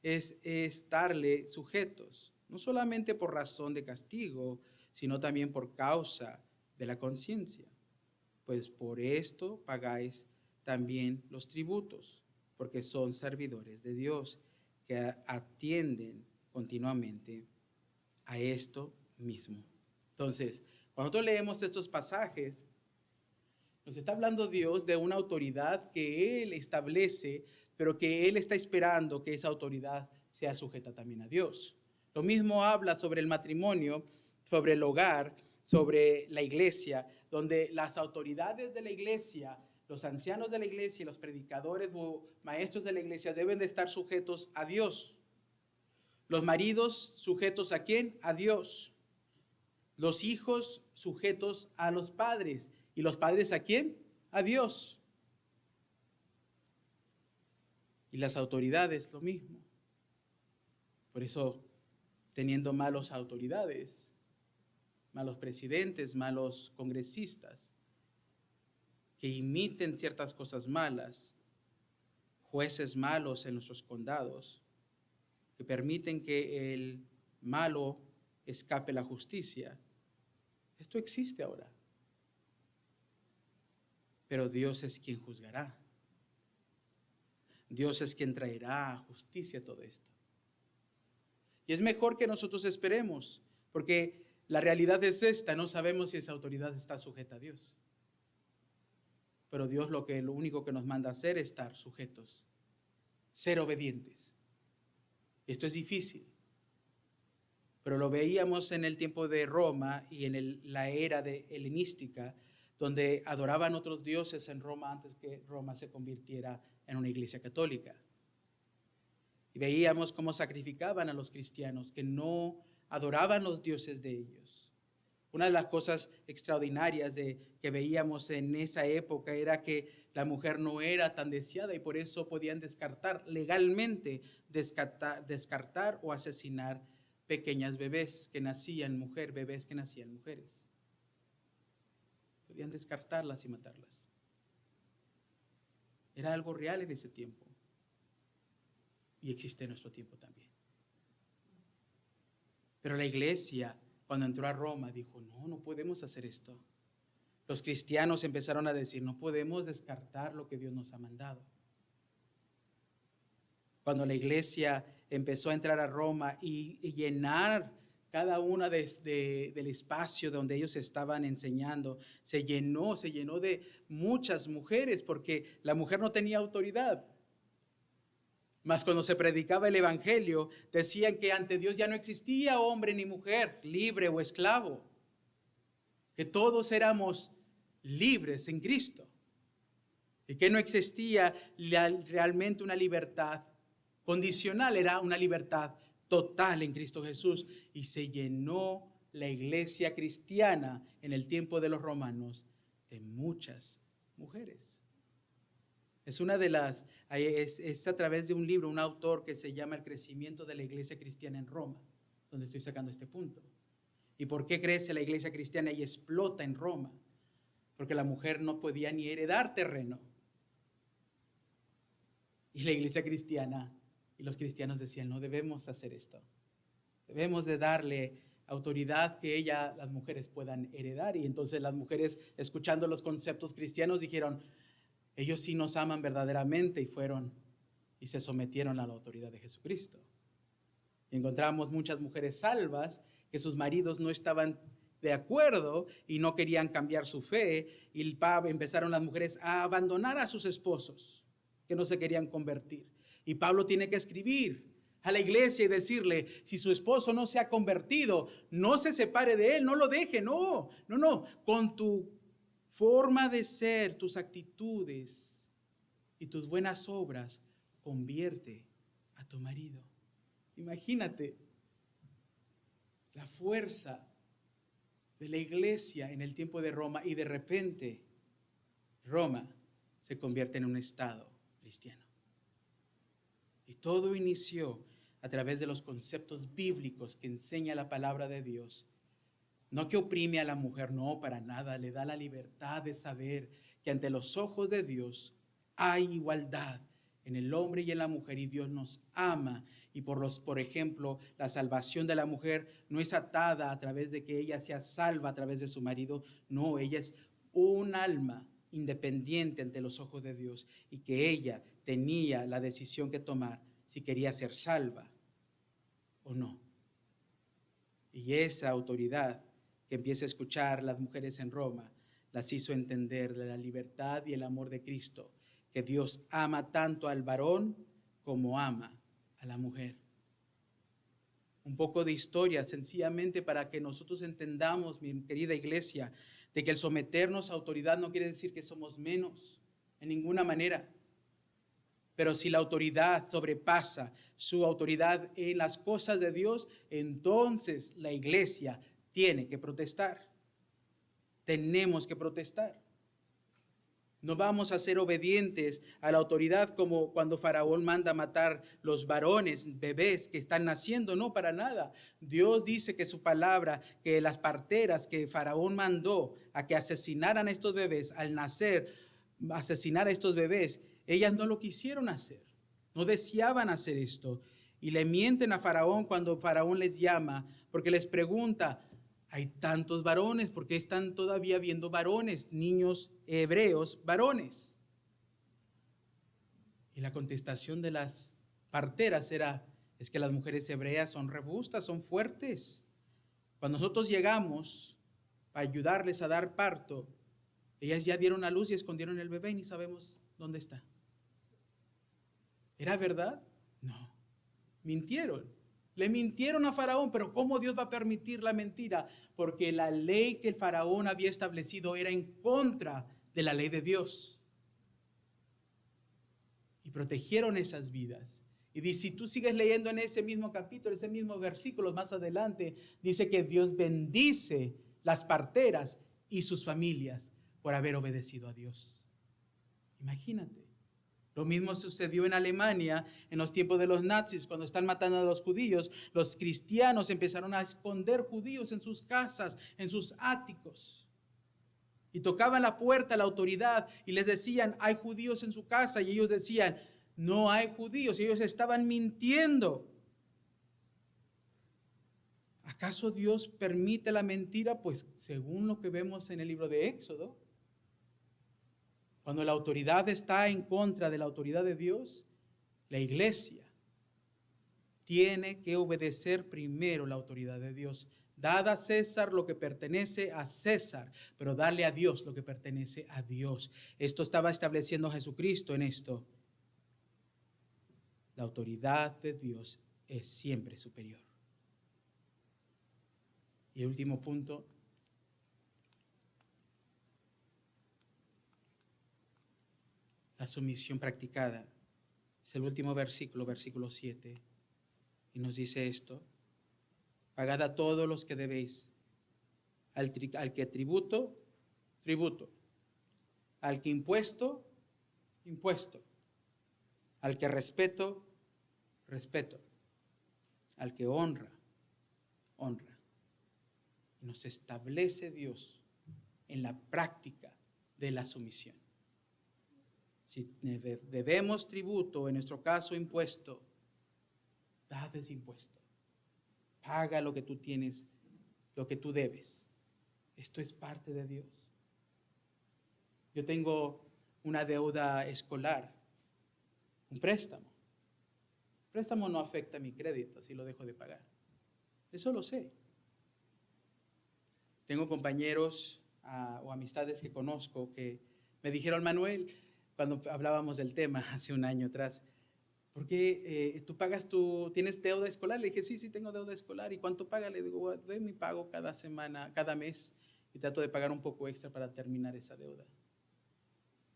estarle sujetos, no solamente por razón de castigo, sino también por causa de la conciencia. Pues por esto pagáis también los tributos, porque son servidores de Dios, que atienden continuamente a esto mismo. Entonces, cuando nosotros leemos estos pasajes, nos está hablando Dios de una autoridad que Él establece, pero que Él está esperando que esa autoridad sea sujeta también a Dios. Lo mismo habla sobre el matrimonio, sobre el hogar, sobre la iglesia, donde las autoridades de la iglesia, los ancianos de la iglesia y los predicadores o maestros de la iglesia deben de estar sujetos a Dios. Los maridos sujetos ¿a quién? A Dios. Los hijos sujetos a los padres. ¿Y los padres a quién? A Dios. Y las autoridades lo mismo. Por eso, teniendo malas autoridades, malos presidentes, malos congresistas, que imiten ciertas cosas malas, jueces malos en nuestros condados, que permiten que el malo escape la justicia. Esto existe ahora. Pero Dios es quien juzgará. Dios es quien traerá a justicia todo esto. Y es mejor que nosotros esperemos, porque la realidad es esta, no sabemos si esa autoridad está sujeta a Dios. Pero Dios lo único que nos manda hacer es estar sujetos, ser obedientes. Esto es difícil, pero lo veíamos en el tiempo de Roma y en la era helenística, donde adoraban otros dioses en Roma antes que Roma se convirtiera en una iglesia católica. Y veíamos cómo sacrificaban a los cristianos, que no adoraban los dioses de ellos. Una de las cosas extraordinarias que veíamos en esa época era que la mujer no era tan deseada y por eso podían legalmente descartar o asesinar pequeñas bebés que nacían mujeres. Podían descartarlas y matarlas. Era algo real en ese tiempo. Y existe en nuestro tiempo también. Pero la iglesia, cuando entró a Roma, dijo, no podemos hacer esto. Los cristianos empezaron a decir, no podemos descartar lo que Dios nos ha mandado. Cuando la iglesia empezó a entrar a Roma y llenar cada una del espacio donde ellos estaban enseñando, se llenó de muchas mujeres, porque la mujer no tenía autoridad. Mas cuando se predicaba el evangelio, decían que ante Dios ya no existía hombre ni mujer, libre o esclavo, que todos éramos libres en Cristo y que no existía realmente una libertad condicional, era una libertad total en Cristo Jesús. Y se llenó la iglesia cristiana en el tiempo de los romanos de muchas mujeres. Es a través de un libro, un autor que se llama El crecimiento de la iglesia cristiana en Roma, donde estoy sacando este punto. ¿Y por qué crece la iglesia cristiana y explota en Roma? Porque la mujer no podía ni heredar terreno. Y la iglesia cristiana y los cristianos decían, no debemos hacer esto. Debemos de darle autoridad que las mujeres puedan heredar. Y entonces las mujeres, escuchando los conceptos cristianos, dijeron, ellos sí nos aman verdaderamente, y fueron y se sometieron a la autoridad de Jesucristo. Y encontramos muchas mujeres salvas que sus maridos no estaban de acuerdo y no querían cambiar su fe, y empezaron las mujeres a abandonar a sus esposos que no se querían convertir. Y Pablo tiene que escribir a la iglesia y decirle, si su esposo no se ha convertido, no se separe de él, no lo deje, no, con tu forma de ser, tus actitudes y tus buenas obras, convierte a tu marido. Imagínate la fuerza de la iglesia en el tiempo de Roma, y de repente Roma se convierte en un estado cristiano. Y todo inició a través de los conceptos bíblicos que enseña la palabra de Dios. No que oprime a la mujer, no, para nada. Le da la libertad de saber que ante los ojos de Dios hay igualdad en el hombre y en la mujer, y Dios nos ama. Y por ejemplo, la salvación de la mujer no es atada a través de que ella sea salva a través de su marido. No, ella es un alma independiente ante los ojos de Dios, y que ella tenía la decisión que tomar si quería ser salva o no. Y esa autoridad que empieza a escuchar las mujeres en Roma las hizo entender de la libertad y el amor de Cristo, que Dios ama tanto al varón como ama a la mujer. Un poco de historia, sencillamente para que nosotros entendamos, mi querida iglesia, de que el someternos a autoridad no quiere decir que somos menos, en ninguna manera. Pero si la autoridad sobrepasa su autoridad en las cosas de Dios, entonces la iglesia tiene que protestar. Tenemos que protestar. No vamos a ser obedientes a la autoridad como cuando Faraón manda matar los varones, bebés que están naciendo. No, para nada. Dios dice que su palabra, que las parteras que Faraón mandó a que asesinaran a estos bebés, al nacer, asesinar a estos bebés, ellas no lo quisieron hacer. No deseaban hacer esto. Y le mienten a Faraón cuando Faraón les llama, porque les pregunta, hay tantos varones, ¿por qué están todavía viendo varones, niños hebreos, varones? Y la contestación de las parteras era, es que las mujeres hebreas son robustas, son fuertes. Cuando nosotros llegamos para ayudarles a dar parto, ellas ya dieron a luz y escondieron el bebé y ni sabemos dónde está. ¿Era verdad? No. Mintieron. Le mintieron a Faraón, pero ¿cómo Dios va a permitir la mentira? Porque la ley que el Faraón había establecido era en contra de la ley de Dios. Y protegieron esas vidas. Y dice, si tú sigues leyendo en ese mismo capítulo, ese mismo versículo más adelante, dice que Dios bendice las parteras y sus familias por haber obedecido a Dios. Imagínate. Lo mismo sucedió en Alemania en los tiempos de los nazis, cuando están matando a los judíos. Los cristianos empezaron a esconder judíos en sus casas, en sus áticos. Y tocaban la puerta a la autoridad y les decían, hay judíos en su casa. Y ellos decían, no hay judíos. Y ellos estaban mintiendo. ¿Acaso Dios permite la mentira? Pues según lo que vemos en el libro de Éxodo, cuando la autoridad está en contra de la autoridad de Dios, la iglesia tiene que obedecer primero la autoridad de Dios. Dad a César lo que pertenece a César, pero dale a Dios lo que pertenece a Dios. Esto estaba estableciendo Jesucristo en esto. La autoridad de Dios es siempre superior. Y el último punto, la sumisión practicada. Es el último versículo, versículo 7. Y nos dice esto: pagad a todos los que debéis. Al que tributo, tributo. Al que impuesto, impuesto. Al que respeto, respeto. Al que honra, honra. Y nos establece Dios en la práctica de la sumisión. Si debemos tributo, en nuestro caso impuesto, dad ese impuesto. Paga lo que tú tienes, lo que tú debes. Esto es parte de Dios. Yo tengo una deuda escolar, un préstamo. préstamo no afecta mi crédito si lo dejo de pagar. Eso lo sé. Tengo compañeros o amistades que conozco que me dijeron, Manuel, cuando hablábamos del tema hace un año atrás, ¿por qué tienes deuda escolar? Le dije, sí, tengo deuda escolar. ¿Y cuánto paga? Le digo, doy mi pago cada semana, cada mes, y trato de pagar un poco extra para terminar esa deuda.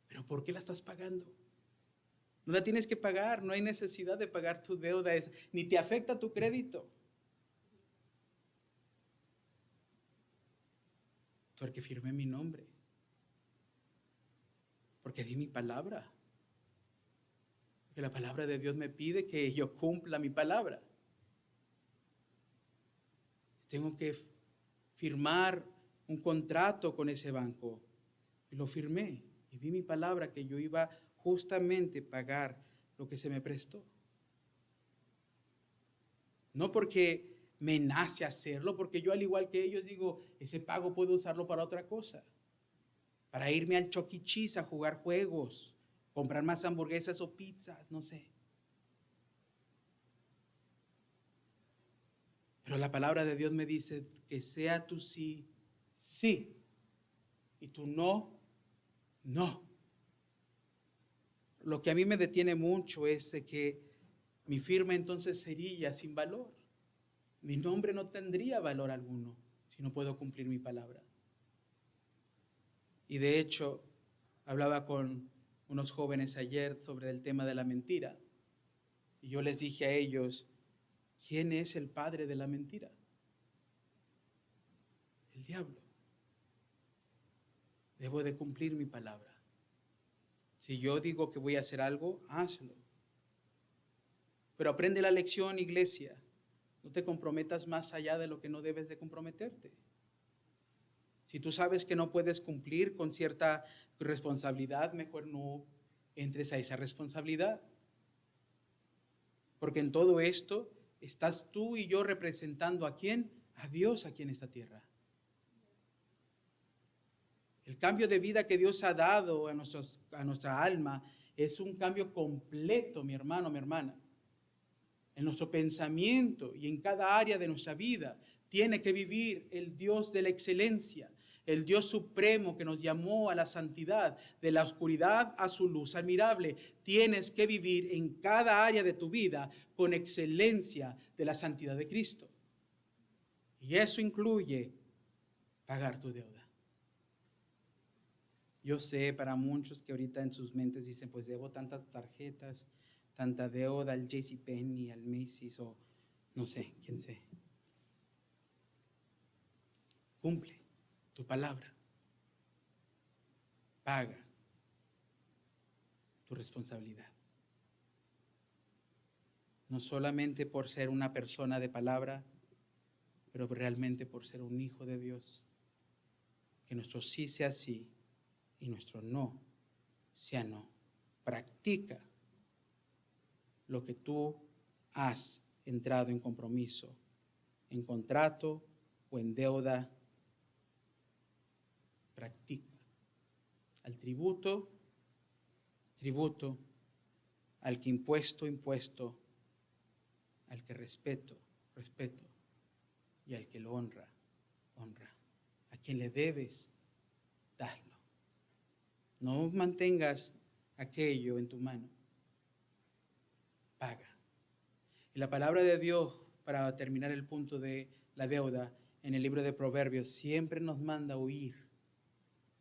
¿Pero por qué la estás pagando? No la tienes que pagar, no hay necesidad de pagar tu deuda, ni te afecta tu crédito. Porque firmé mi nombre, porque di mi palabra, porque la palabra de Dios me pide que yo cumpla mi palabra. Tengo que firmar un contrato con ese banco, y lo firmé, y di mi palabra que yo iba justamente a pagar lo que se me prestó. No porque me nace hacerlo, porque yo al igual que ellos digo, ese pago puedo usarlo para otra cosa, para irme al Chuck E. Cheese a jugar juegos, comprar más hamburguesas o pizzas, no sé. Pero la palabra de Dios me dice que sea tu sí, sí, y tu no, no. Lo que a mí me detiene mucho es de que mi firma entonces sería sin valor. Mi nombre no tendría valor alguno si no puedo cumplir mi palabra. Y de hecho, hablaba con unos jóvenes ayer sobre el tema de la mentira. Y yo les dije a ellos, ¿quién es el padre de la mentira? El diablo. Debo de cumplir mi palabra. Si yo digo que voy a hacer algo, hazlo. Pero aprende la lección, iglesia. No te comprometas más allá de lo que no debes de comprometerte. Si tú sabes que no puedes cumplir con cierta responsabilidad, mejor no entres a esa responsabilidad. Porque en todo esto estás tú y yo representando ¿a quién? A Dios aquí en esta tierra. El cambio de vida que Dios ha dado a nuestra alma es un cambio completo, mi hermano, mi hermana. En nuestro pensamiento y en cada área de nuestra vida tiene que vivir el Dios de la excelencia, el Dios supremo que nos llamó a la santidad, de la oscuridad a su luz admirable. Tienes que vivir en cada área de tu vida con excelencia de la santidad de Cristo. Y eso incluye pagar tu deuda. Yo sé para muchos que ahorita en sus mentes dicen, pues debo tantas tarjetas, tanta deuda al JCPenney, al Macy's o no sé, quién sé. Cumple tu palabra. Paga tu responsabilidad. No solamente por ser una persona de palabra, pero realmente por ser un hijo de Dios. Que nuestro sí sea sí y nuestro no sea no. Practica lo que tú has entrado en compromiso, en contrato o en deuda. Practica. Al tributo, tributo. Al que impuesto, impuesto. Al que respeto, respeto. Y al que lo honra, honra. A quien le debes, dalo. No mantengas aquello en tu mano. Paga. Y la palabra de Dios, para terminar el punto de la deuda, en el libro de Proverbios, siempre nos manda huir.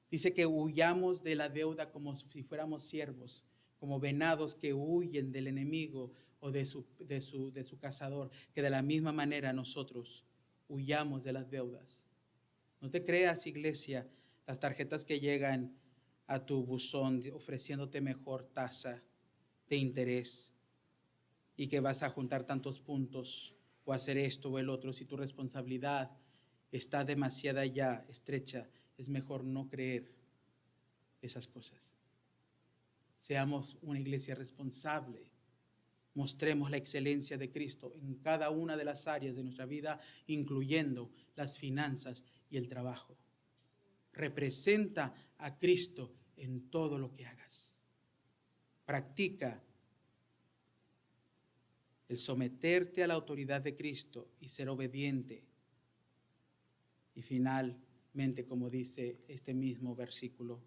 Dice que huyamos de la deuda como si fuéramos siervos, como venados que huyen del enemigo o de su cazador, que de la misma manera nosotros huyamos de las deudas. No te creas, iglesia, las tarjetas que llegan a tu buzón ofreciéndote mejor tasa de interés y que vas a juntar tantos puntos o hacer esto o el otro. Si tu responsabilidad está demasiada ya estrecha, es mejor no creer esas cosas. Seamos una iglesia responsable. Mostremos la excelencia de Cristo en cada una de las áreas de nuestra vida, incluyendo las finanzas y el trabajo. Representa a Cristo en todo lo que hagas. Practica el someterte a la autoridad de Cristo y ser obediente. Y finalmente, como dice este mismo versículo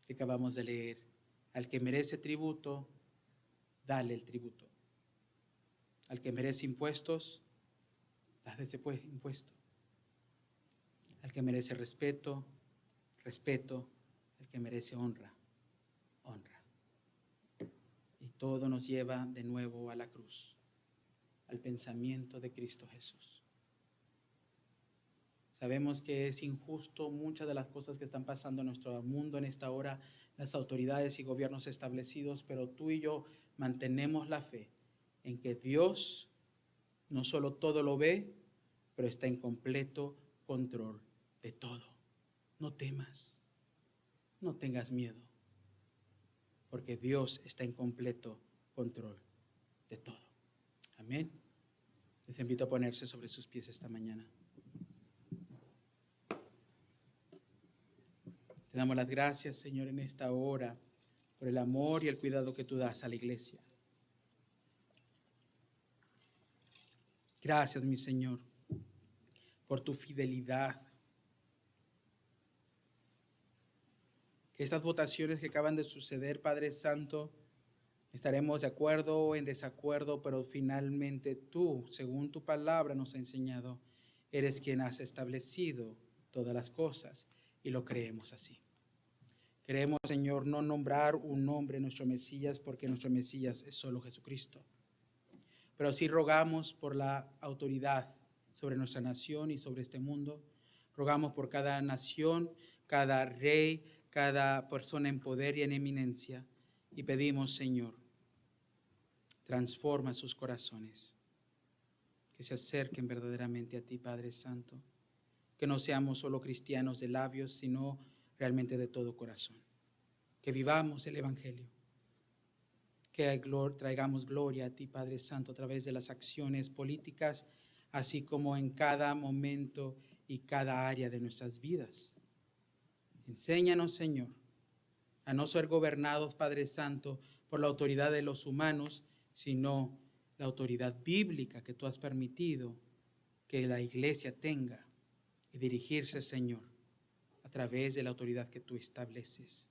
que acabamos de leer, al que merece tributo, dale el tributo. Al que merece impuestos, dale ese impuesto. Al que merece respeto, respeto. Al que merece honra, honra. Y todo nos lleva de nuevo a la cruz, al pensamiento de Cristo Jesús. Sabemos que es injusto muchas de las cosas que están pasando en nuestro mundo en esta hora, las autoridades y gobiernos establecidos, pero tú y yo mantenemos la fe en que Dios no solo todo lo ve, pero está en completo control de todo. No temas, no tengas miedo, porque Dios está en completo control de todo. Amén. Les invito a ponerse sobre sus pies esta mañana. Te damos las gracias, Señor, en esta hora, por el amor y el cuidado que tú das a la iglesia. Gracias, mi Señor, por tu fidelidad. Que estas votaciones que acaban de suceder, Padre Santo, estaremos de acuerdo o en desacuerdo, pero finalmente tú, según tu palabra nos ha enseñado, eres quien has establecido todas las cosas y lo creemos así. Queremos, Señor, no nombrar un nombre nuestro Mesías porque nuestro Mesías es solo Jesucristo. Pero sí rogamos por la autoridad sobre nuestra nación y sobre este mundo. Rogamos por cada nación, cada rey, cada persona en poder y en eminencia. Y pedimos, Señor, transforma sus corazones. Que se acerquen verdaderamente a ti, Padre Santo. Que no seamos solo cristianos de labios, sino realmente de todo corazón. Que vivamos el Evangelio. Que traigamos gloria a ti, Padre Santo, a través de las acciones políticas, así como en cada momento y cada área de nuestras vidas. Enséñanos, Señor, a no ser gobernados, Padre Santo, por la autoridad de los humanos, sino la autoridad bíblica que tú has permitido que la iglesia tenga y dirigirse, Señor, a través de la autoridad que tú estableces.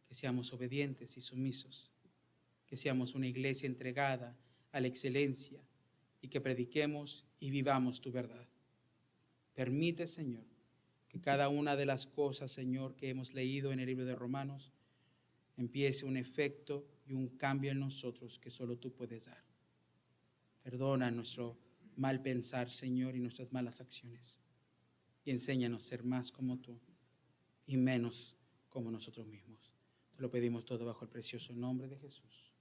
Que seamos obedientes y sumisos, que seamos una iglesia entregada a la excelencia y que prediquemos y vivamos tu verdad. Permite, Señor, que cada una de las cosas, Señor, que hemos leído en el libro de Romanos, empiece un efecto y un cambio en nosotros que solo tú puedes dar. Perdona nuestro mal pensar, Señor, y nuestras malas acciones. Y enséñanos a ser más como tú y menos como nosotros mismos. Te lo pedimos todo bajo el precioso nombre de Jesús.